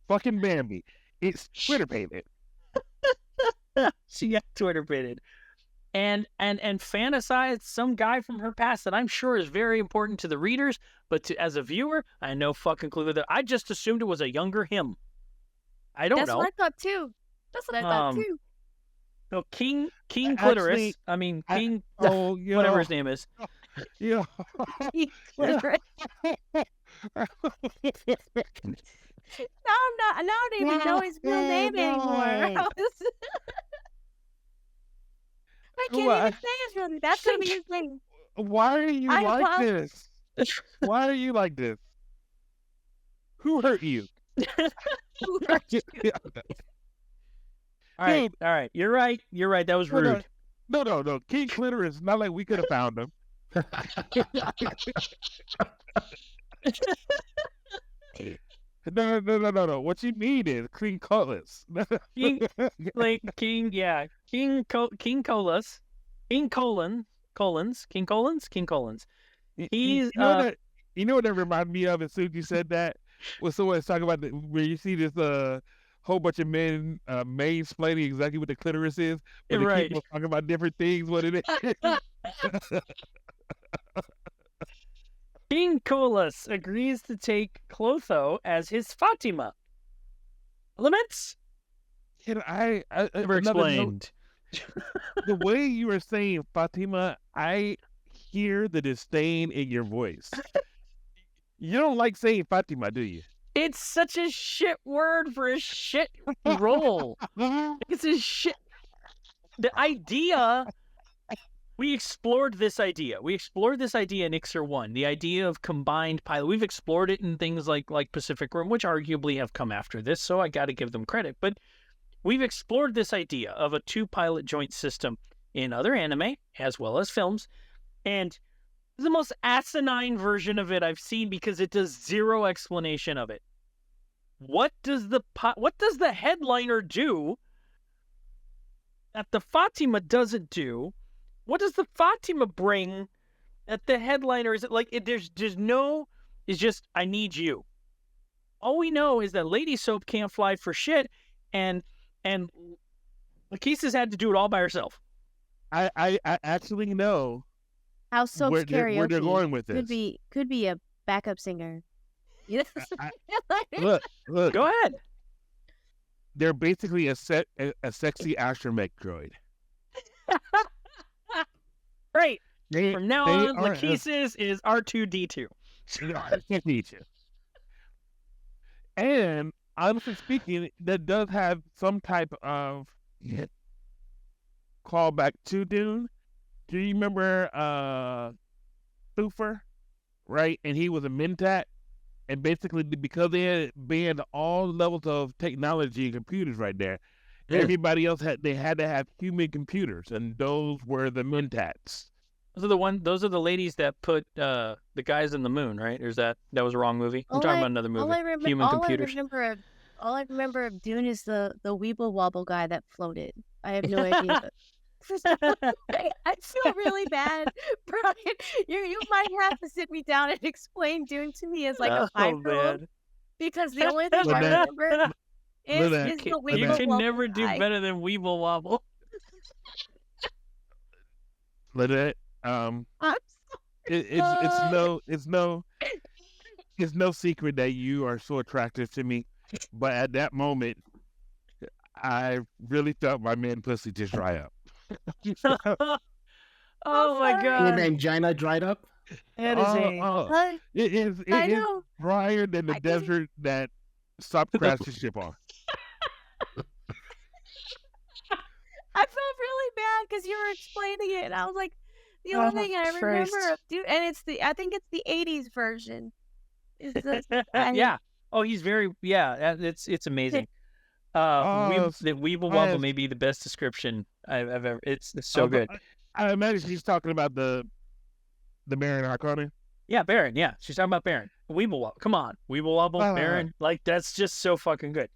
D: Fucking Bambi. It's Twitter pated.
B: She got Twitter pitted. And fantasized some guy from her past that I'm sure is very important to the readers, but as a viewer, I had no fucking clue that. I just assumed it was a younger him. I don't
E: that's
B: know.
E: what I thought too. That's what I thought too.
B: No, King
D: Actually,
B: Clitoris. I mean,
D: I-
B: King,
D: Oh, yeah.
B: whatever his name is.
D: Yeah.
E: King Clitoris. Now I don't even know his real name anymore. I can't
D: Why?
E: even say his real name. That's gonna be his name.
D: Why are you
E: I
D: like
E: apologize.
D: this? Why are you like this? Who hurt you?
B: All right,
D: Dude.
B: all right. You're right. You're right. That was
D: No,
B: rude.
D: No. King Clitoris. Not like we could have found him. No. What you mean is King Cutlass.
B: King, like King, yeah, King Colas, King Collins. He's
D: You know what that reminded me of as soon as you said that? When someone's talking about where you see this whole bunch of men mansplaining exactly what the clitoris is, but they
B: Right.
D: keep on talking about different things, what it is.
B: King Colas agrees to take Clotho as his Fatima. Elements
D: Can I
B: never
D: another note,
B: explained.
D: the way you were saying Fatima, I hear the disdain in your voice. You don't like saying Fatima, do you?
B: It's such a shit word for a shit role. It's a shit. The idea. We explored this idea. in Ixer 1, the idea of combined pilot. We've explored it in things like Pacific Rim, which arguably have come after this, so I got to give them credit. But we've explored this idea of a two-pilot joint system in other anime, as well as films, and the most asinine version of it I've seen because it does zero explanation of it. What does the headliner do that the Fatima doesn't do? What does the Fatima bring that the headliner is like? There's no. It's just I need you. All we know is that Lady Soap can't fly for shit, and Lakeisha's had to do it all by herself.
D: I actually know
E: House Soap's
D: where
E: karaoke
D: they're going with this.
E: could be a backup singer. Yes.
D: Look,
B: Go ahead.
D: they're basically a sexy astromech droid.
B: Great.
D: They,
B: From now
D: they
B: on,
D: are-
B: Lakeisha's is R2D2.
D: I can't teach you. And honestly speaking, that does have some type of callback to Dune. Do you remember Thufir? Right? And he was a Mentat. And basically, because they had banned all levels of technology and computers right there, Everybody else had to have human computers, and those were the mentats.
B: Those are the ladies that put the guys in the moon, right? Or is that was a wrong movie? I'm talking about another movie. Human computers.
E: All I remember of Dune is the Weeble Wobble guy that floated. I have no idea. I feel really bad, Brian. You might have to sit me down and explain Dune to me as like a 5-year-old, because the only thing I remember is the Weeble Wobble.
B: You can never do better than Weeble Wobble.
D: Lynette, it's no secret that you are so attractive to me, but at that moment, I really felt my man pussy just dry up.
B: Oh my God!
C: Your angina dried up.
B: That is
D: it is drier than the desert that Sop crashed his ship on.
E: I felt really bad because you were explaining it, and I was like, the only thing I remember of Dune, and I think it's the 80s version.
B: Yeah. Oh, he's very it's amazing. The Weeble Wobble may be the best description I've ever. It's so good.
D: I imagine she's talking about the Baron Harkonnen.
B: Yeah, Baron. Yeah, she's talking about Baron. Weeble Wobble. Come on, Weeble Wobble, Baron. Like, that's just so fucking good.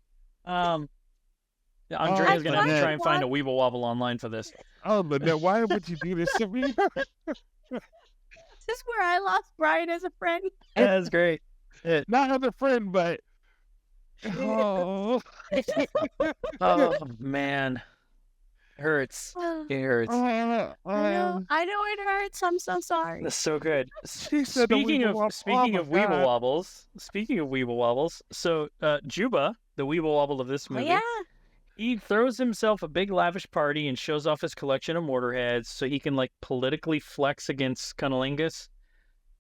B: Andrea's gonna have to try and find a Weeble Wobble online for this.
D: Oh, but now why would you do this to me?
E: Is this where I lost Brian as a friend?
B: Yeah, that's great.
D: Not as a friend, but oh
B: man, it hurts. It hurts.
E: I know it hurts. I'm so sorry.
B: That's so good. Speaking of Weeble Wobbles, so Juba, the Weeble Wobble of this movie, he throws himself a big lavish party and shows off his collection of mortar heads so he can like politically flex against Cunnilingus.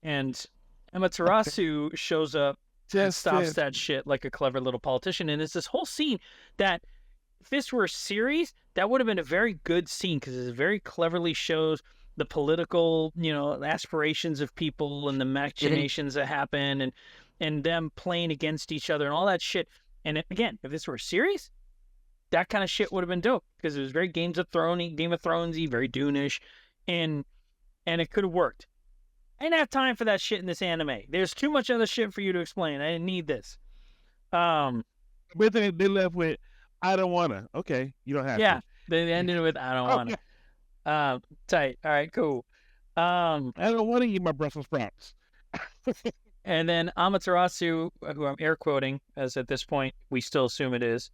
B: And Amaterasu shows up and stops that shit like a clever little politician. And it's this whole scene that, if this were a series, that would have been a very good scene, because it very cleverly shows the political, aspirations of people and the machinations that happen, and them playing against each other and all that shit. And again, if this were a series, that kind of shit would have been dope, because it was very Game of Thrones-y, very Dune-ish, and it could have worked. I didn't have time for that shit in this anime. There's too much other shit for you to explain. I didn't need this.
D: But they left with, I don't wanna. Okay, you don't have to.
B: Yeah, they ended with, I don't wanna. Tight. All right, cool.
D: I don't want to eat my Brussels sprouts.
B: And then Amaterasu, who I'm air quoting, as at this point we still assume it is,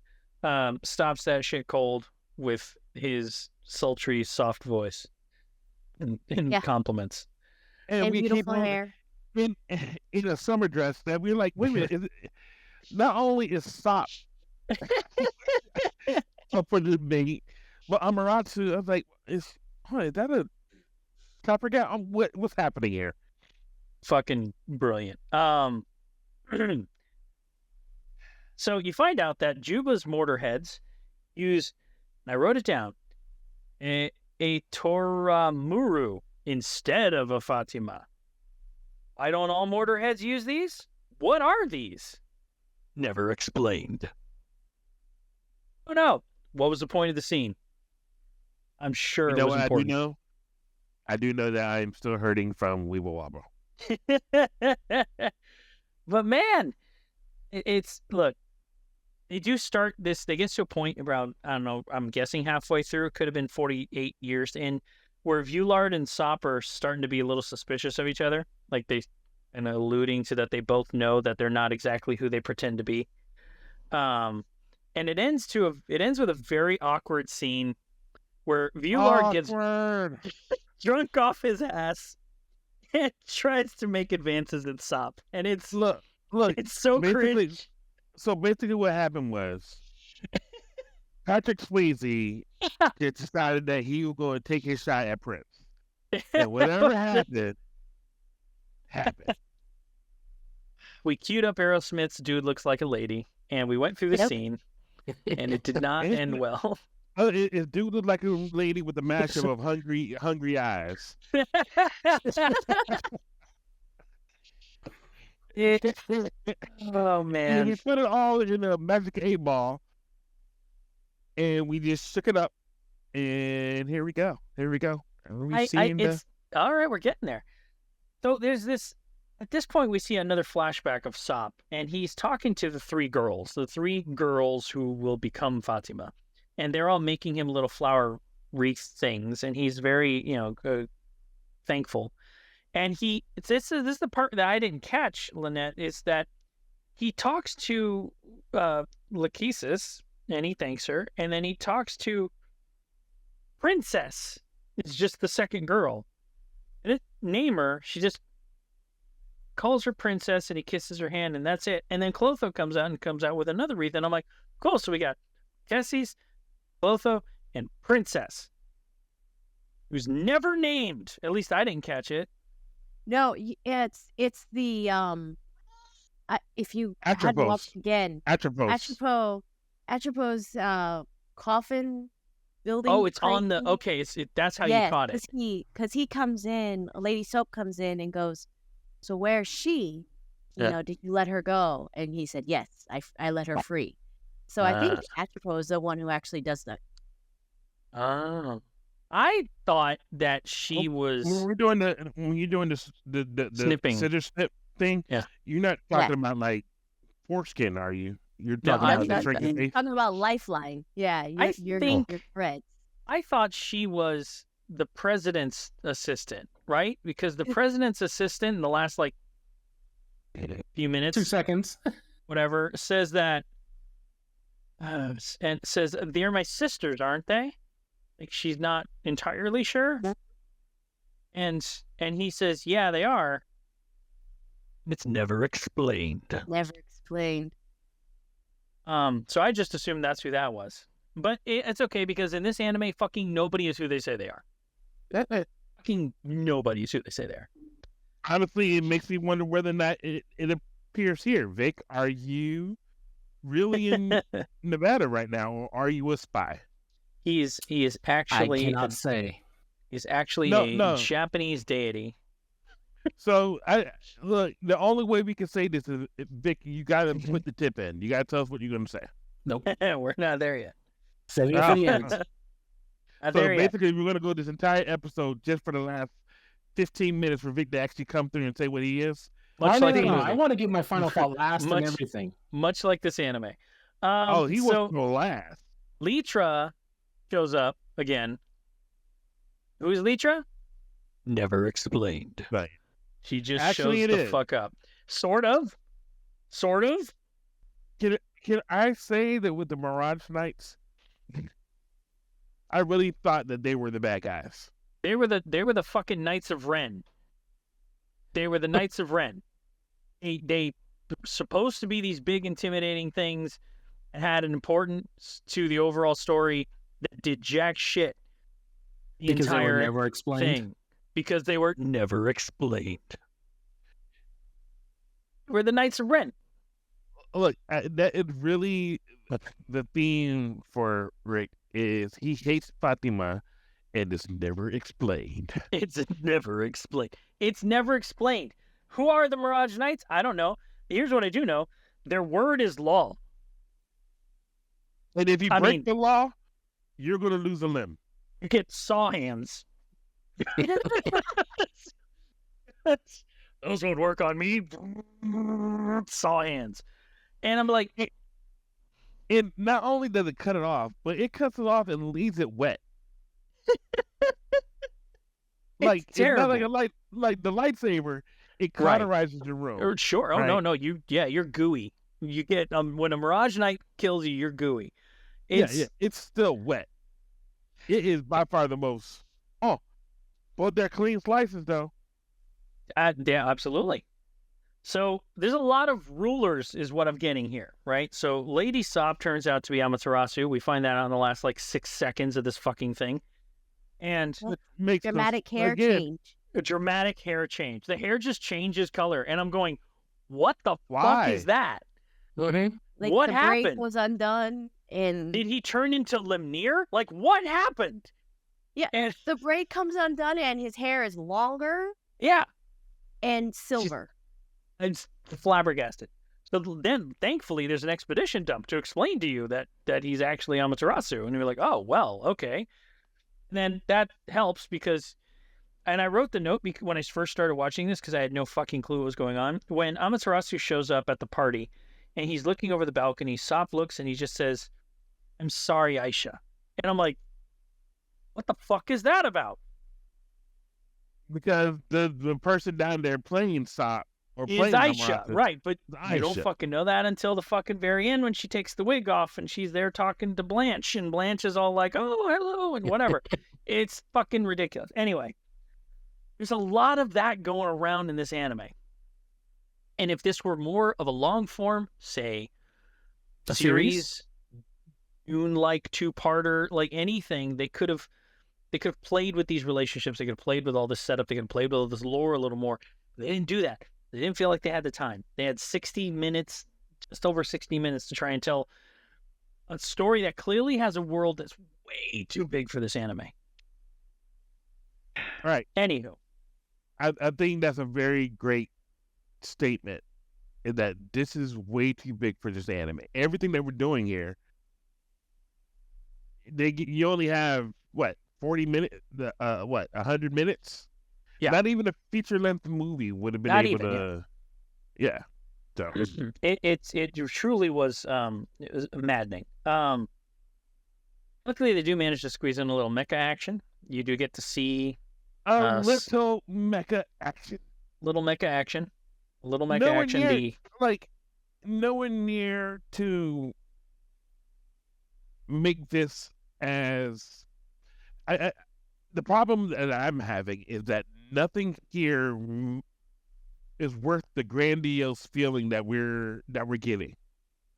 B: stops that shit cold with his sultry, soft voice and compliments.
E: And we beautiful hair.
D: In a summer dress that we're like, wait a minute, not only is Sop up for the debate, but Amaterasu, I was like, is that a copper guy? What's happening here?
B: Fucking brilliant. So you find out that Juba's mortar heads use, I wrote it down, a Toramuru instead of a Fatima. Why don't all mortar heads use these? What are these? Never explained. Oh no. What was the point of the scene? I'm sure it was important.
D: I do know that I'm still hurting from Weeble Wobble.
B: But man, look, they do start this, they get to a point around, I don't know, I'm guessing halfway through, it could have been 48 years in, where Viewlard and Sop are starting to be a little suspicious of each other. Like and alluding to that they both know that they're not exactly who they pretend to be. And it ends with a very awkward scene where Viewlard gets drunk off his ass and tries to make advances at Sop. And it's
D: look,
B: it's so cringe.
D: So basically what happened was Patrick Swayze decided that he was going to take his shot at Prince. And whatever happened.
B: We queued up Aerosmith's Dude Looks Like a Lady, and we went through the scene, and it did not end well.
D: It Dude looked like a lady with a mashup of hungry eyes.
B: Oh, man.
D: He put it all in a magic 8-ball. and we just shook it up, and here we go. Here we go. And we
B: It's all right. We're getting there. So there's this. At this point, we see another flashback of Sop, and he's talking to the three girls who will become Fatima, and they're all making him little flower wreath things, and he's very, thankful. And this is the part that I didn't catch, Lynette, is that he talks to Lachesis, and he thanks her, and then he talks to Princess. It's just the second girl. And name her, she just calls her Princess, and he kisses her hand, and that's it. And then Clotho comes out with another wreath, and I'm like, cool, so we got Kessie's, Clotho, and Princess, who's never named. At least I didn't catch it.
E: No, it's the if you had to watch again, Atropos, coffin building.
B: Oh, it's
E: crate
B: on the
E: thing.
B: okay. That's how you caught it.
E: Because he comes in, Lady Soap comes in and goes, "So where's she? Did you let her go?" And he said, "Yes, I let her free." So I think Atropos is the one who actually does that.
B: Oh, I thought that she was.
D: When you're doing the
B: snipping
D: scissor snip thing.
B: Yeah,
D: you're not talking about like foreskin, are you? You're talking about the shrinking face.
E: Talking about Lifeline. Yeah, your threads.
B: I thought she was the president's assistant, right? Because the president's assistant in the last few minutes,
C: 2 seconds,
B: whatever, says that, and says they're my sisters, aren't they? Like she's not entirely sure, and he says, yeah, they are. It's never explained.
E: Never explained.
B: So I just assumed that's who that was. But it's okay, because in this anime, fucking nobody is who they say they are. Fucking nobody is who they say they are.
D: Honestly, it makes me wonder whether or not it appears here. Vic, are you really in Nevada right now, or are you a spy?
B: He is actually.
C: I cannot say.
B: He's actually a Japanese deity.
D: So look. The only way we can say this is, Vic, you got to put the tip in. You got to tell us what you're going to say.
B: Nope, we're not there yet.
C: Saving it for the end.
D: So basically, we're going to go this entire episode just for the last 15 minutes for Vic to actually come through and say what he is.
B: I
C: want to give my final thought last and everything.
B: Much like this anime.
D: He was the last.
B: Litra shows up again. Who is Litra? Never explained.
D: Right.
B: She just shows the fuck up. Sort of.
D: Can I say that with the Mirage Knights, I really thought that they were the bad guys.
B: They were the fucking Knights of Ren. They were the Knights of Ren. They supposed to be these big intimidating things and had an importance to the overall story that did jack shit.
C: Because they were never explained.
B: Thing. Because they were never explained. We're the Knights of Ren.
D: Look, that is really the theme for Rick is he hates Fatima, and it's never explained.
B: It's never explained. It's never explained. Who are the Mirage Knights? I don't know. Here's what I do know: their word is law.
D: And if you break the law, you're going to lose a limb.
B: You get saw hands. Those won't work on me. Saw hands. And I'm like...
D: And not only does it cut it off, but it cuts it off and leaves it wet.
B: It's terrible.
D: It's not like the lightsaber, it cauterizes your room.
B: Sure. Oh, right? No. You're gooey. You get... when a Mirage Knight kills you, you're gooey.
D: It's still wet. It is by far the most... Oh, but they're clean slices, though.
B: Yeah, absolutely. So there's a lot of rulers is what I'm getting here, right? So Lady Sop turns out to be Amaterasu. We find that out in the last 6 seconds of this fucking thing. And
E: makes dramatic hair change.
B: A dramatic hair change. The hair just changes color. And I'm going, what the fuck is that?
E: Mm-hmm. What happened? Braid was undone. And
B: did he turn into Lemnir? What happened?
E: Yeah, and the braid comes undone and his hair is longer.
B: Yeah.
E: And silver.
B: I'm flabbergasted. But then, thankfully, there's an expedition dump to explain to you that he's actually Amaterasu. And you're like, oh, well, okay. And then that helps because, and I wrote the note when I first started watching this because I had no fucking clue what was going on. When Amaterasu shows up at the party and he's looking over the balcony, Sop looks and he just says, I'm sorry, Aisha. And I'm like, what the fuck is that about?
D: Because the person down there playing Sop or
B: Is
D: playing
B: Aisha,
D: Amaterasu,
B: right? But you don't
D: Aisha.
B: fucking know that until the fucking very end when she takes the wig off and she's there talking to Blanche, and Blanche is all like, "Oh, hello," and whatever. It's fucking ridiculous. Anyway, there's a lot of that going around in this anime, and if this were more of a long form, say,
C: A series?
B: Dune-like two-parter, like anything, they could have played with these relationships. They could have played with all this setup. They could have played with all this lore a little more. They didn't do that. They didn't feel like they had the time. They had 60 minutes, just over 60 minutes to try and tell a story that clearly has a world that's way too big for this anime.
D: Right.
B: Anywho.
D: I think that's a very great statement, in that this is way too big for this anime. Everything that we're doing here, you only have, what, 40 minutes? 100 minutes?
B: Yeah.
D: Not even a feature-length movie would have been
B: Not
D: able
B: even,
D: to... Yeah. So,
B: It truly was, it was maddening. Luckily, they do manage to squeeze in a little mecha action. You do get to see
D: little mecha action.
B: little mecha action. A little mecha
D: Nowhere
B: action.
D: near, nowhere near to make this as... the problem that I'm having is that nothing here is worth the grandiose feeling that we're getting.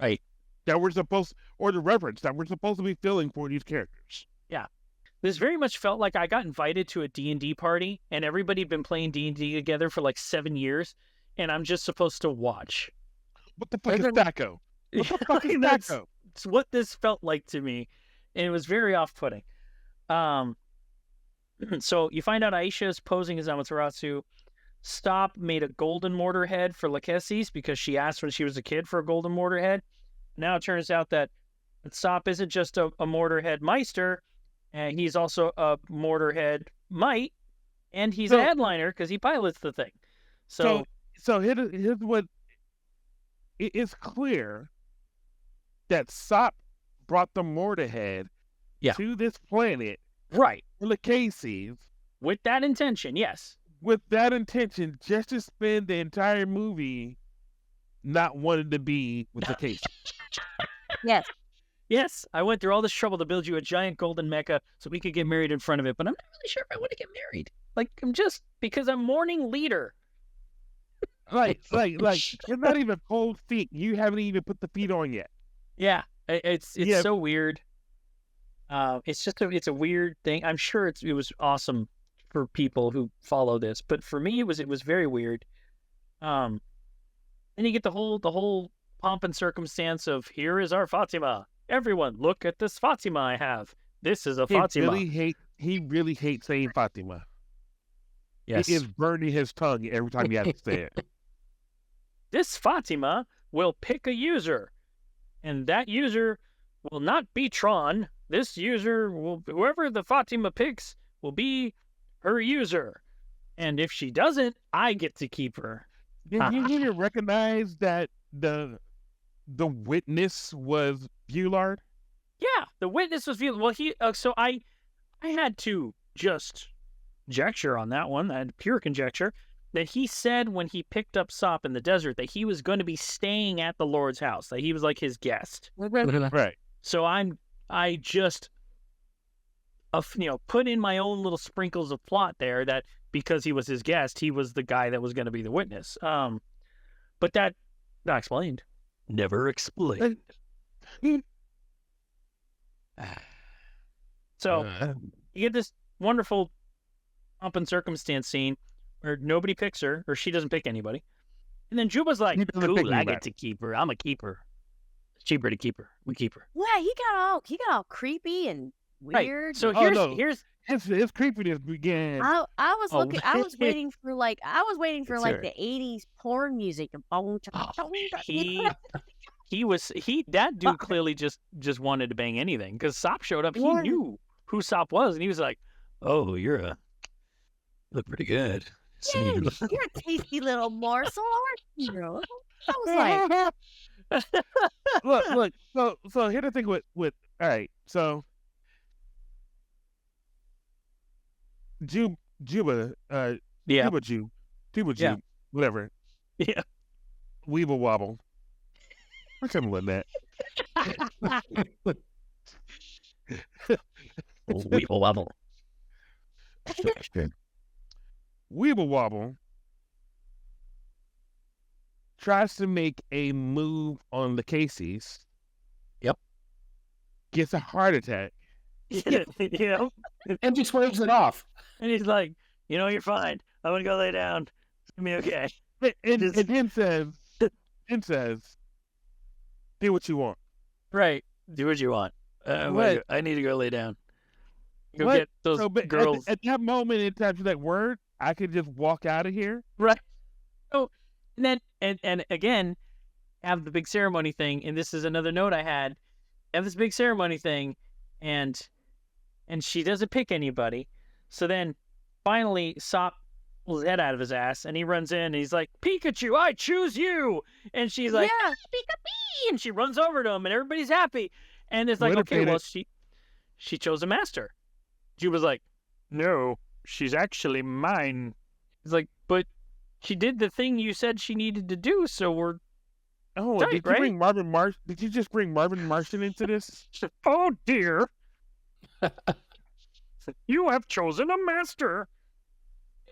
B: Right.
D: That we're supposed, or the reverence that we're supposed to be feeling for these characters.
B: Yeah. This very much felt like I got invited to a D&D party, and everybody had been playing D&D together for like 7 years, and I'm just supposed to watch.
D: What the fuck is Thaco? What the fuck is Thaco?
B: It's what this felt like to me, and it was very off-putting. So you find out Aisha is posing as Amaterasu. Stop made a golden mortar head for Lachesis because she asked when she was a kid for a golden mortar head. Now it turns out that Sop isn't just a mortar head meister, and he's also a mortar head mite, and he's a headliner because he pilots the thing. So
D: here's what it's clear that Sop brought the mortar head to this planet,
B: right,
D: for Lachesis,
B: with that intention, yes.
D: With that intention, just to spend the entire movie not wanting to be with Lachesis.
E: Yes.
B: Yes, I went through all this trouble to build you a giant golden mecha so we could get married in front of it, but I'm not really sure if I want to get married. Like, I'm just, because I'm mourning leader.
D: Like, it's not even cold feet. You haven't even put the feet on yet.
B: Yeah, it's so weird. It's a weird thing. I'm sure it was awesome for people who follow this, but for me it was very weird. Then you get the whole pomp and circumstance of, here is our Fatima. Everyone, look at this Fatima I have. This is a Fatima.
D: He really hates saying Fatima.
B: Yes.
D: He is burning his tongue every time he has to say it.
B: This Fatima will pick a user, and that user will not be Tron. This user whoever the Fatima picks will be her user. And if she doesn't, I get to keep her.
D: Did you even recognize that the witness was Bullard?
B: Yeah, the witness was Bullard. Well, so I had to just conjecture on that one. I had pure conjecture that he said when he picked up Sop in the desert that he was going to be staying at the Lord's house, that he was like his guest.
D: Right.
B: So I just put in my own little sprinkles of plot there that because he was his guest, he was the guy that was going to be the witness. But that not explained. Never explained. So you get this wonderful pomp and circumstance scene where nobody picks her, or she doesn't pick anybody. And then Juba's like, cool, I get to keep her. I'm a keeper. It's cheaper to keep her. We keep her.
E: Yeah, he got all creepy and weird.
B: Right. So
D: his creepiness began.
E: I was
B: Oh,
E: looking. I was waiting for like
B: It's
E: like
B: her.
E: the '80s porn music.
B: That dude clearly just wanted to bang anything because Sop showed up. He
E: Yeah.
B: knew who Sop was, and he was like, "Oh, you look pretty good.
E: Yeah, you're a tasty little morsel, aren't you?" I was like,
D: Look. So here's the thing with all right. So Juba,
B: Yeah,
D: Juba,
B: Yeah.
D: whatever.
B: yeah."
D: Weeble wobble. We're kind of letting that.
B: Weeble wobble.
D: Weeble wobble tries to make a move on the Caseys.
B: Yep.
D: Gets a heart attack.
B: Yeah.
C: And just waves it off.
B: And he's like, "You're fine. I'm gonna go lay down. It's gonna be okay."
D: And
B: Just-
D: then says, do what you want.
B: Right. Do what you want.
D: What?
B: I need to go lay down. Go
D: What?
B: get those
D: So, but
B: girls.
D: at that moment in time, to that word, I could just walk out of here.
B: Right. So, and then, and again, have the big ceremony thing. And this is another note I had. Have this big ceremony thing, and she doesn't pick anybody. So then, finally, Sop pulls his head out of his ass, and he runs in, and he's like, "Pikachu, I choose you!" And she's like,
E: yeah.
B: "Pika-pee!" And she runs over to him, and everybody's happy. And it's like,
D: Wait a
B: okay, well,
D: minute.
B: she chose a master. Juba's like, "No, she's actually mine." He's like, "But she did the thing you said she needed to do, so we're..."
D: Oh,
B: Tight,
D: did you
B: right?
D: bring Marvin Marsh? Did you just bring Marvin Martian into this?
B: "Oh, dear. You have chosen a master."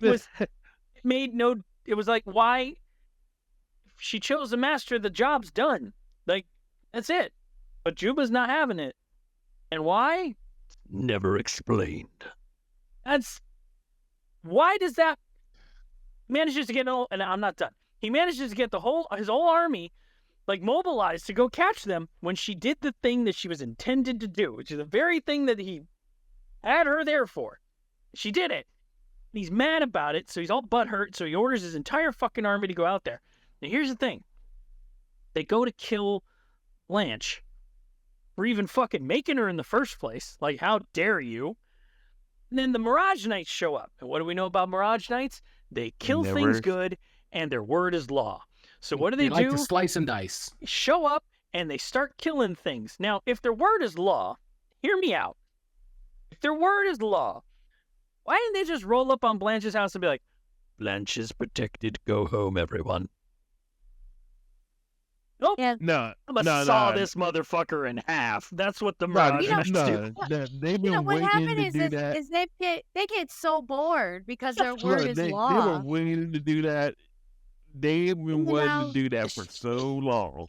B: It was like, why? If she chose a master, the job's done. Like, that's it. But Juba's not having it. And why? Never explained. Why does that manages to get and I'm not done. He manages to get his whole army like mobilized to go catch them when she did the thing that she was intended to do, which is the very thing that he had her there for. She did it. And he's mad about it, so he's all butthurt, so he orders his entire fucking army to go out there. Now here's the thing. They go to kill Blanche for even fucking making her in the first place. Like, how dare you? And then the Mirage Knights show up. And what do we know about Mirage Knights? They kill
D: Never.
B: things good, and their word is law. So what do they
C: like
B: do?
C: to slice and dice.
B: Show up, and they start killing things. Now, if their word is law, hear me out. If their word is law, why didn't they just roll up on Blanche's house and be like, "Blanche is protected. Go home, everyone." Nope.
E: Yeah.
D: No,
B: I'm gonna saw this motherfucker in half. That's what the Mirage Knights do.
D: They've been
E: What
D: waiting
E: happened
D: to
E: is,
D: do that.
E: they get so bored because their word
D: Look,
E: is
D: they
E: law.
D: were waiting to do that. They've been
E: You
D: wanting
E: know,
D: to do that for so long.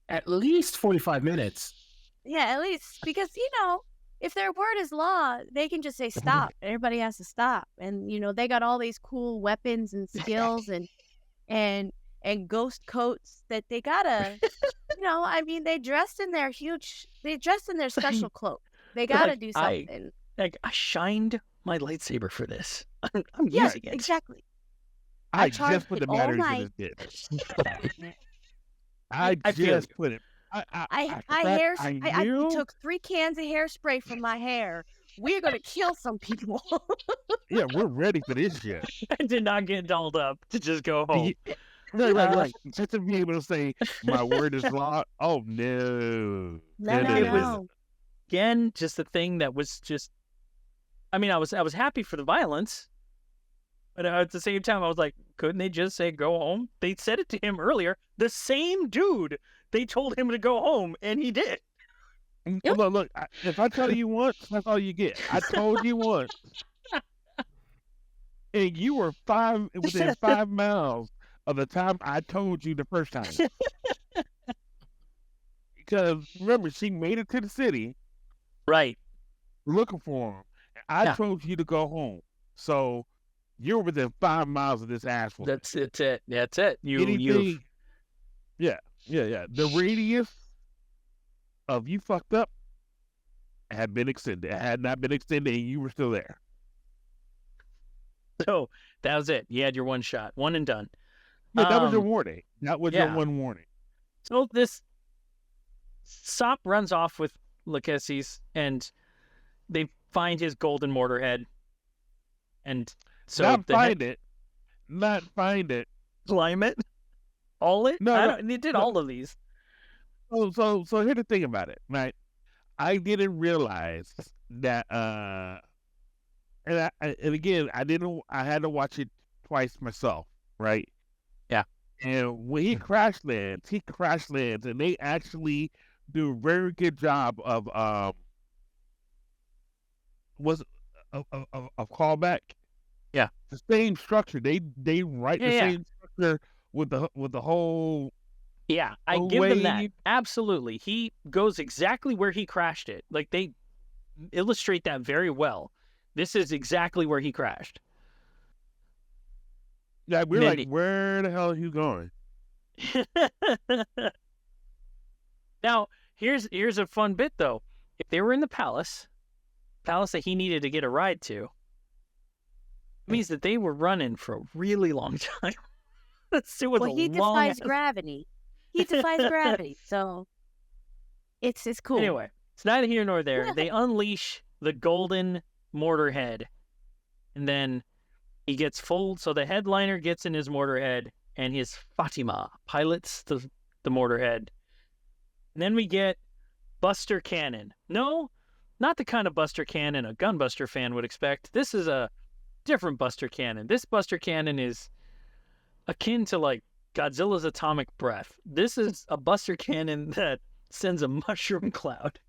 C: At least 45 minutes.
E: Yeah, at least because if their word is law, they can just say stop. Everybody has to stop, and they got all these cool weapons and skills and ghost coats that they gotta. They dressed in their special cloak. They gotta
B: Like,
E: do something.
B: I shined my lightsaber for this. I'm
E: Yeah,
B: using it.
E: exactly.
D: I
E: charged
D: just put the
E: it all
D: batteries in
E: night.
D: his dick. I
B: I feel
D: just
B: you.
D: put it.
E: I took 3 cans of hairspray from my hair. We're gonna kill some people.
D: Yeah, we're ready for this shit.
B: I did not get dolled up to just go home.
D: Right. Just to be able to say my word is law. Oh no.
E: No.
B: Again, just a thing that was just. I mean, I was happy for the violence, but at the same time, I was like, couldn't they just say go home? They said it to him earlier. The same dude. They told him to go home, and he did.
E: Yep.
D: Look. If I tell you once, that's all you get. I told you once, and you were within 5 miles of the time I told you the first time. Because remember, she made it to the city
B: Right.
D: looking for him. I
B: Yeah.
D: told you to go home, so you're within 5 miles of this asshole.
B: That's it. That's it.
D: Anything, yeah. The radius of you fucked up had been extended. It had not been extended, and you were still there.
B: So that was it. You had your one shot, one and done.
D: Yeah, that was your warning. That was your
B: yeah.
D: one warning.
B: So this Sop runs off with Lachesis, and they find his golden mortar head. And so
D: Not find it.
B: Climb it? All it?
D: No,
B: They did all of these.
D: So here's the thing about it, right? I didn't realize that, and again, I had to watch it twice myself, right?
B: Yeah.
D: And when he crash lands, and they actually do a very good job of callback.
B: Yeah.
D: The same structure. They write the
B: Yeah.
D: same structure with the whole.
B: Yeah, I give them that. Absolutely. He goes exactly where he crashed it. Like, they illustrate that very well. This is exactly where he crashed.
D: Yeah, we're like, where the hell are you going?
B: Now, here's a fun bit, though. If they were in the palace that he needed to get a ride to, it means that they were running for a really long time.
E: He defies gravity. He defies gravity, so it's cool.
B: Anyway, it's neither here nor there. They unleash the golden mortar head, and then he gets full. So the headliner gets in his mortar head, and his Fatima pilots the mortar head. And then we get Buster Cannon. No, not the kind of Buster Cannon a Gunbuster fan would expect. This is a different Buster Cannon. This Buster Cannon is akin to like Godzilla's atomic breath. This is a Buster Cannon that sends a mushroom cloud.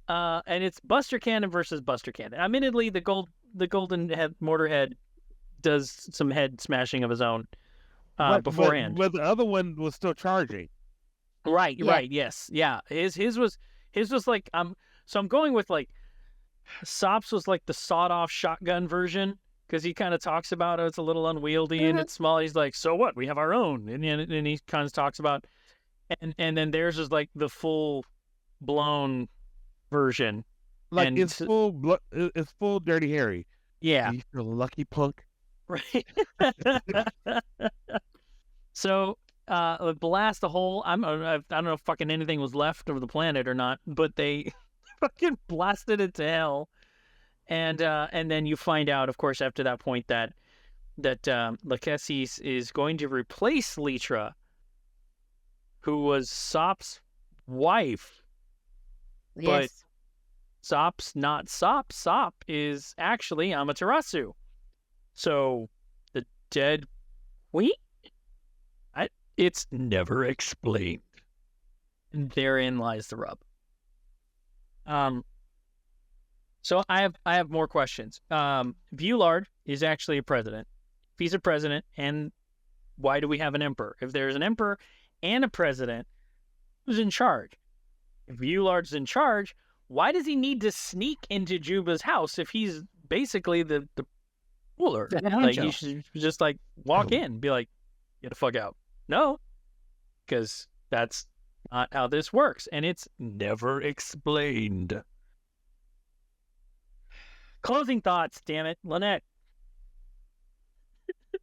B: And it's Buster Cannon versus Buster Cannon. Admittedly, the golden head mortar head does some head smashing of his own beforehand.
D: But the other one was still charging.
B: Right, yes. Yeah. His was like so I'm going with like Sop's was like the sawed-off shotgun version. Because he kind of talks about it's a little unwieldy and it's small. He's like, so what? We have our own. And he kind of talks about, and then theirs is like the full blown version.
D: Like,
B: and
D: it's full Dirty Harry.
B: Yeah.
D: You feel lucky, punk.
B: Right. So, blast the hole. I don't know if fucking anything was left of the planet or not, but they fucking blasted it to hell. And then you find out, of course, after that point that Lachesis is going to replace Litra, who was Sop's wife.
E: Yes.
B: But Sop's not Sop. Sop is actually Amaterasu. So the dead queen? It's never explained. And therein lies the rub. So I have more questions. Viewlard is actually a president. If he's a president, and why do we have an emperor? If there's an emperor and a president, who's in charge? If Viewlard's in charge, why does he need to sneak into Juba's house if he's basically the ruler? Like, he should just like walk in and be like, get the fuck out. No, because that's not how this works, and it's never explained. Closing thoughts, damn it. Lynette.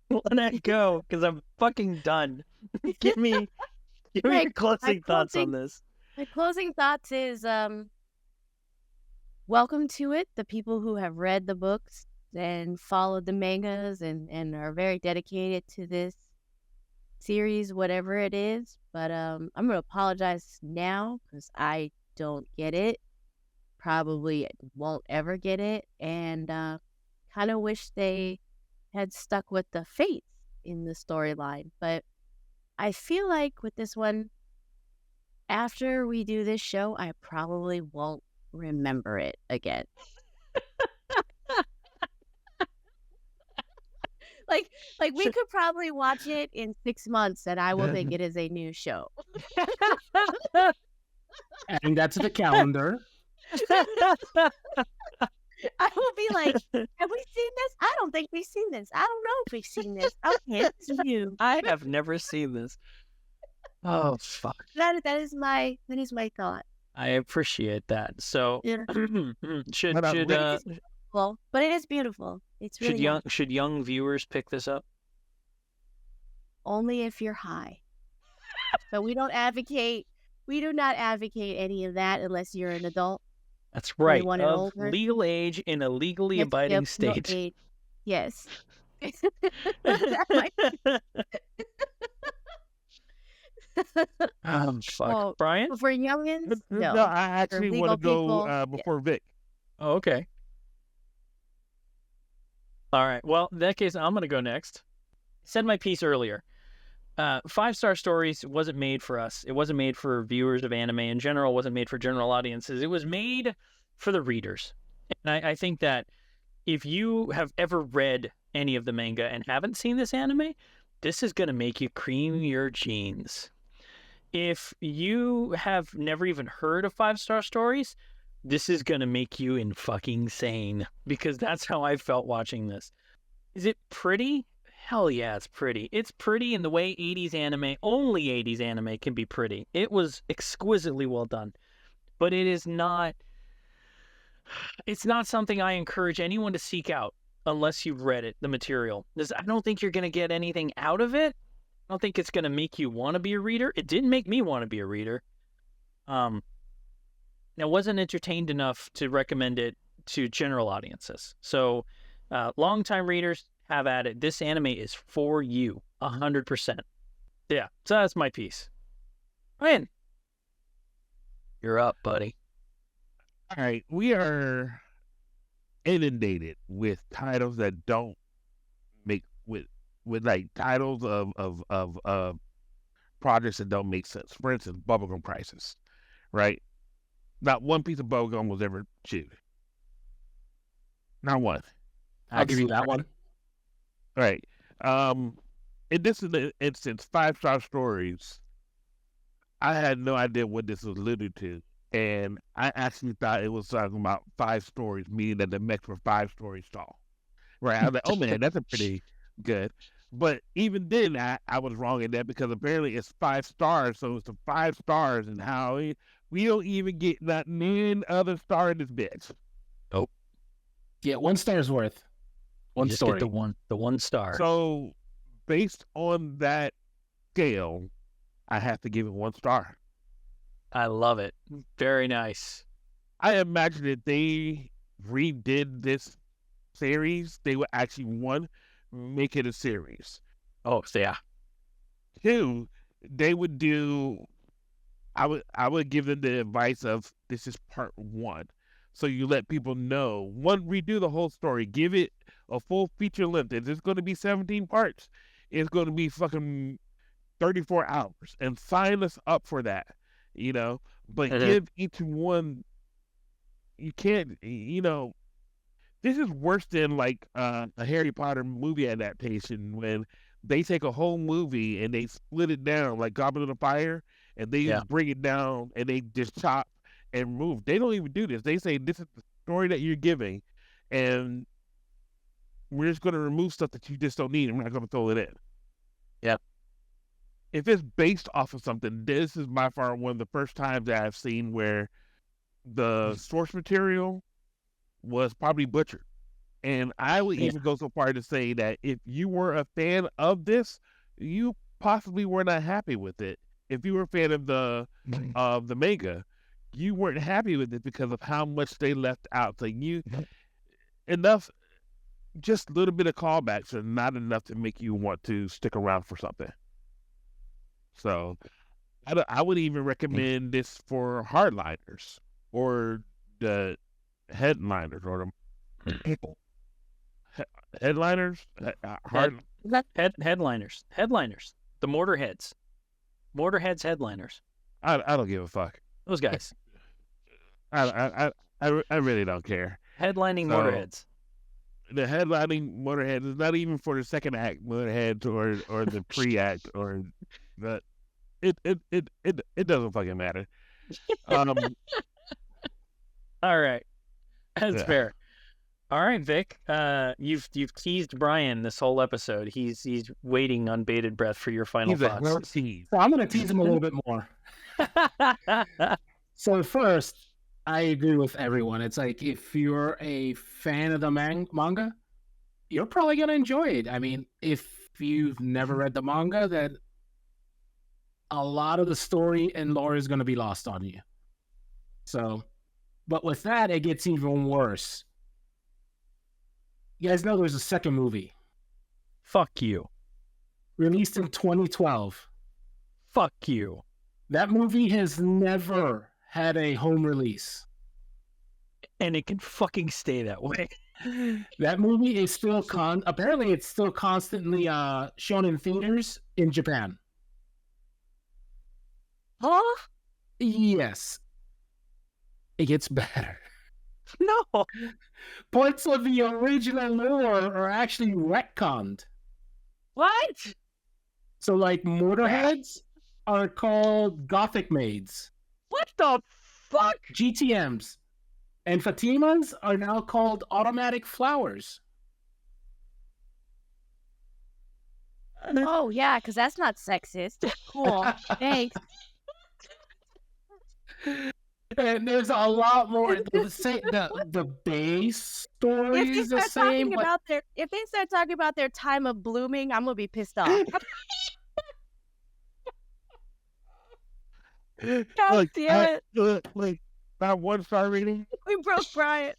B: Lynette, go, because I'm fucking done. Give me your closing thoughts on this.
E: My closing thoughts is welcome to it, the people who have read the books and followed the mangas and are very dedicated to this series, whatever it is. But I'm going to apologize now because I don't get it. Probably won't ever get it, and kind of wish they had stuck with the fates in the storyline. But I feel like with this one, after we do this show, I probably won't remember it again. like we could probably watch it in 6 months, and I will think it is a new show.
C: And that's the calendar.
E: I will be like, have we seen this? I don't think we've seen this. I don't know if we've seen this. Okay, it's new.
B: I have never seen this. Oh fuck.
E: That is my thought.
B: I appreciate that. So,
E: Yeah.
B: should
D: But,
B: should
E: Well, but it is beautiful. It's really nice.
B: should young viewers pick this up?
E: Only if you're high. But we don't advocate. We do not advocate any of that unless you're an adult.
B: That's right.
E: 21 and
B: Of
E: older.
B: legal age in a legally
E: Yes,
B: abiding
E: yep, no
B: state.
E: age. Yes. That might-
B: Fuck.
E: Well,
B: Brian?
E: But for youngins,
D: no,
E: no.
D: I actually
E: legal
D: want to go
E: people, yeah.
D: before Vic.
B: Oh, okay. All right. Well, in that case, I'm going to go next. Said my piece earlier. 5-star stories wasn't made for us. It wasn't made for viewers of anime in general. It wasn't made for general audiences. It was made for the readers. And I think that if you have ever read any of the manga and haven't seen this anime, this is going to make you cream your jeans. If you have never even heard of 5-star stories, this is going to make you in fucking sane, because that's how I felt watching this. Is it pretty? Hell yeah, it's pretty. It's pretty in the way 80s anime, only 80s anime can be pretty. It was exquisitely well done. But it is not, it's not something I encourage anyone to seek out unless you've read it, the material. I don't think you're going to get anything out of it. I don't think it's going to make you want to be a reader. It didn't make me want to be a reader. I wasn't entertained enough to recommend it to general audiences. So, longtime readers, have at it. This anime is for you, 100%. Yeah, so that's my piece. Ryan, you're up, buddy.
D: All right, we are inundated with titles that don't make with like titles of projects that don't make sense. For instance, bubblegum prices, right? Not one piece of bubblegum was ever chewed. Not one.
C: I'll give you that one.
D: Right. In this instance, 5-star stories, I had no idea what this was alluded to. And I actually thought it was talking about 5 stories, meaning that the mechs were 5-stories tall. Right. I was like, oh man, that's a pretty good. But even then, I was wrong in that, because apparently it's 5 stars. So it's the 5 stars, and how we don't even get not one other star in this bitch.
B: Nope.
C: Yeah, 1 star's worth. One
B: Just
C: story.
B: get the one star.
D: So based on that scale, I have to give it 1 star.
B: I love it. Very nice.
D: I imagine if they redid this series, they would actually, 1, make it a series.
B: Oh, yeah.
D: 2, they would do. I would give them the advice of, this is part 1, so you let people know. 1, redo the whole story, give it a full feature length. If it's going to be 17 parts, it's going to be fucking 34 hours, and sign us up for that, you know. But give each one. You can't, this is worse than like a Harry Potter movie adaptation, when they take a whole movie and they split it down, like Goblet of Fire, and they bring it down and they just chop and move. They don't even do this. They say, this is the story that you're giving, and we're just going to remove stuff that you just don't need, and we're not going to throw it in.
B: Yeah.
D: If it's based off of something, this is by far one of the first times that I've seen where the source material was probably butchered. And I would even go so far to say that if you were a fan of this, you possibly were not happy with it. If you were a fan of the manga, you weren't happy with it because of how much they left out. So just a little bit of callbacks are not enough to make you want to stick around for something. So I would even recommend this for hardliners, or the headliners, or the people. Headliners?
B: Headliners. The Mortar Heads. Mortar Heads headliners.
D: I don't give a fuck.
B: Those guys.
D: I really don't care.
B: Headlining Mortar Heads.
D: The headlining Mortar Heads is not even for the second act Mortar Heads, or the pre-act, or the it doesn't fucking matter.
B: All right. That's fair. All right, Vic. You've teased Brian this whole episode. He's waiting on bated breath for your final thoughts.
C: So I'm gonna tease him a little bit more. So first, I agree with everyone. It's like if you're a fan of the manga, you're probably gonna enjoy it. I mean, if you've never read the manga, then a lot of the story and lore is gonna be lost on you. So, but with that, it gets even worse. You guys know there's a second movie
B: Fuck you.
C: released in 2012.
B: Fuck you.
C: That movie has never had a home release.
B: And it can fucking stay that way.
C: That movie is still apparently it's still constantly shown in theaters in Japan.
B: Huh?
C: Yes. It gets better.
B: No.
C: Parts of the original lore are actually retconned.
B: What?
C: So like Mortar Heads are called Gothic Maids.
B: What the fuck?
C: GTMs. And Fatimas are now called Automatic Flowers.
E: Oh yeah, because that's not sexist. Cool. Thanks.
C: And there's a lot more. The base story
E: If they
C: is the
E: start
C: same,
E: talking
C: but
E: about if they start talking about their time of blooming, I'm gonna be pissed off. God damn it.
D: Like, that 1-star rating
E: We broke Brian.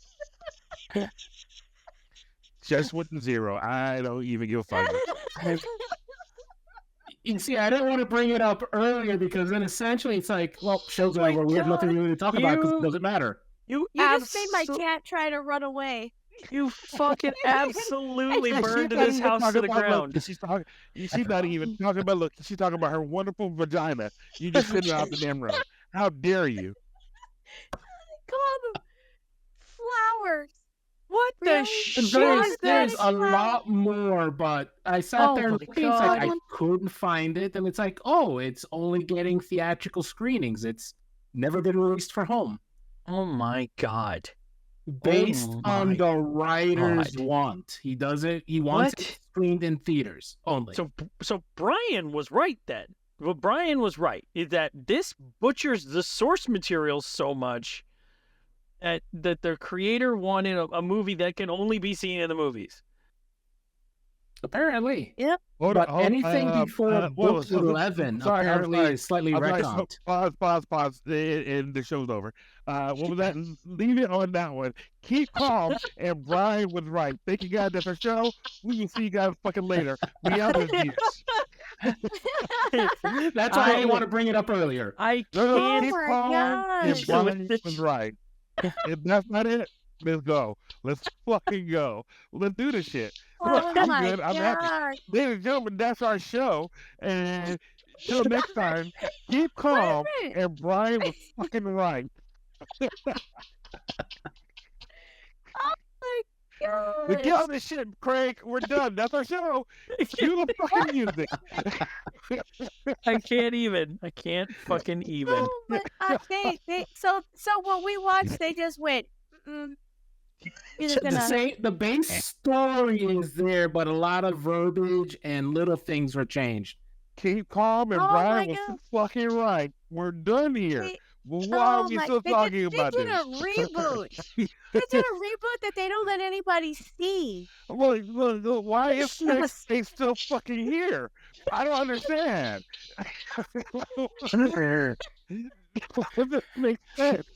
D: just went to 0. I don't even give a fuck.
C: you see, I didn't want to bring it up earlier because then essentially it's like, well, show's
E: Oh my
C: over. We have nothing
E: God.
C: really to talk about because
B: You-
C: it doesn't matter.
B: You
E: just made my
B: abso-
E: cat try to run away.
B: You fucking absolutely
D: And
B: burned
D: she's not
B: this
D: even
B: house to
D: talking
B: the
D: about,
B: ground.
D: Look, she's not even talking about, look, she's talking about her wonderful vagina. You just sitting out the damn road. How dare you?
E: Call them flowers.
B: What the
E: Really?
B: shit
C: There's,
B: is
C: there's
B: this?
C: a lot more, but I sat
B: Oh
C: there and
B: my
C: looking, it's like I
E: God.
C: couldn't find it. And it's like, oh, it's only getting theatrical screenings. It's never been released for home.
B: Oh my god.
C: Based on
B: my
C: the writer's
B: God.
C: want. He wants
B: What?
C: it screened in theaters only.
B: So Brian was right then. Well, Brian was right. Is that this butchers the source material so much that the creator wanted a movie that can only be seen in the movies.
C: Apparently.
D: Hold
C: But
D: on, hold-
C: anything before
D: what
C: book
D: was-
C: 11
D: sorry, I'm
C: apparently
D: sorry.
C: is slightly
D: I'm sorry,
C: retconned.
D: pause, and the show's over. What was that? Leave it on that one. Keep calm, and Brian was right. Thank you guys, that's our show. We will see you guys fucking later. We out this bitch.
C: That's why I didn't want to bring it up earlier.
B: I
D: No,
B: can't.
D: keep
E: my
D: calm, and
E: gosh.
D: Brian was right. If that's not it, let's go. Let's fucking go. Let's do this shit. Look,
E: Oh
D: I'm
E: my
D: good. I'm happy.
E: God.
D: Ladies and gentlemen, that's our show. And till next time, keep calm.
E: minute.
D: And Brian was fucking right. We
E: God.
D: get on this shit, Craig. We're done. That's our show. Cue the fucking music.
B: I can't even. I can't fucking even.
E: Oh my, so when we watched, they just went. Mm-mm. You're just gonna.
C: The base story is there, but a lot of verbiage and little things were changed.
D: Keep calm, and
E: Oh
D: Brian
E: my
D: was
E: God.
D: fucking right. We're done here.
E: Wait,
D: Well, why are
E: oh
D: we
E: my-
D: still talking about
E: they
D: this?
E: did a reboot. They did a reboot that they don't let anybody see.
D: Look, why is
E: Yes.
D: Sex Day still fucking here? I don't understand. This makes sense.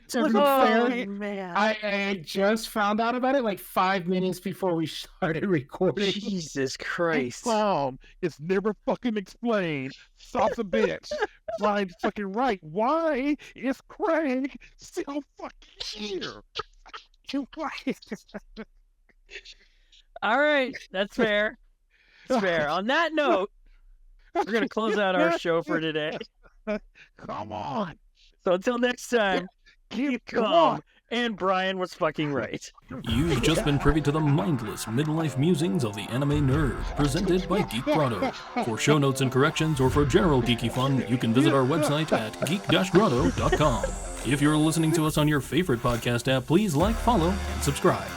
C: To be
B: Oh,
C: fair,
B: man.
C: I just found out about it like 5 minutes before we started recording.
B: Jesus
D: Keep
B: Christ.
D: calm. It's never fucking explained. Stop the bitch. Brian's fucking right. Why is Craig still fucking here? Why?
B: All right, that's fair. That's fair. On that note, we're going to close out our show for today.
D: Come on.
B: So until next time, keep calm. And Brian was fucking right.
A: You've just been privy to the mindless midlife musings of the anime nerd, presented by Geek Grotto. For show notes and corrections, or for general geeky fun, you can visit our website at geek-grotto.com. If you're listening to us on your favorite podcast app, please like, follow, and subscribe.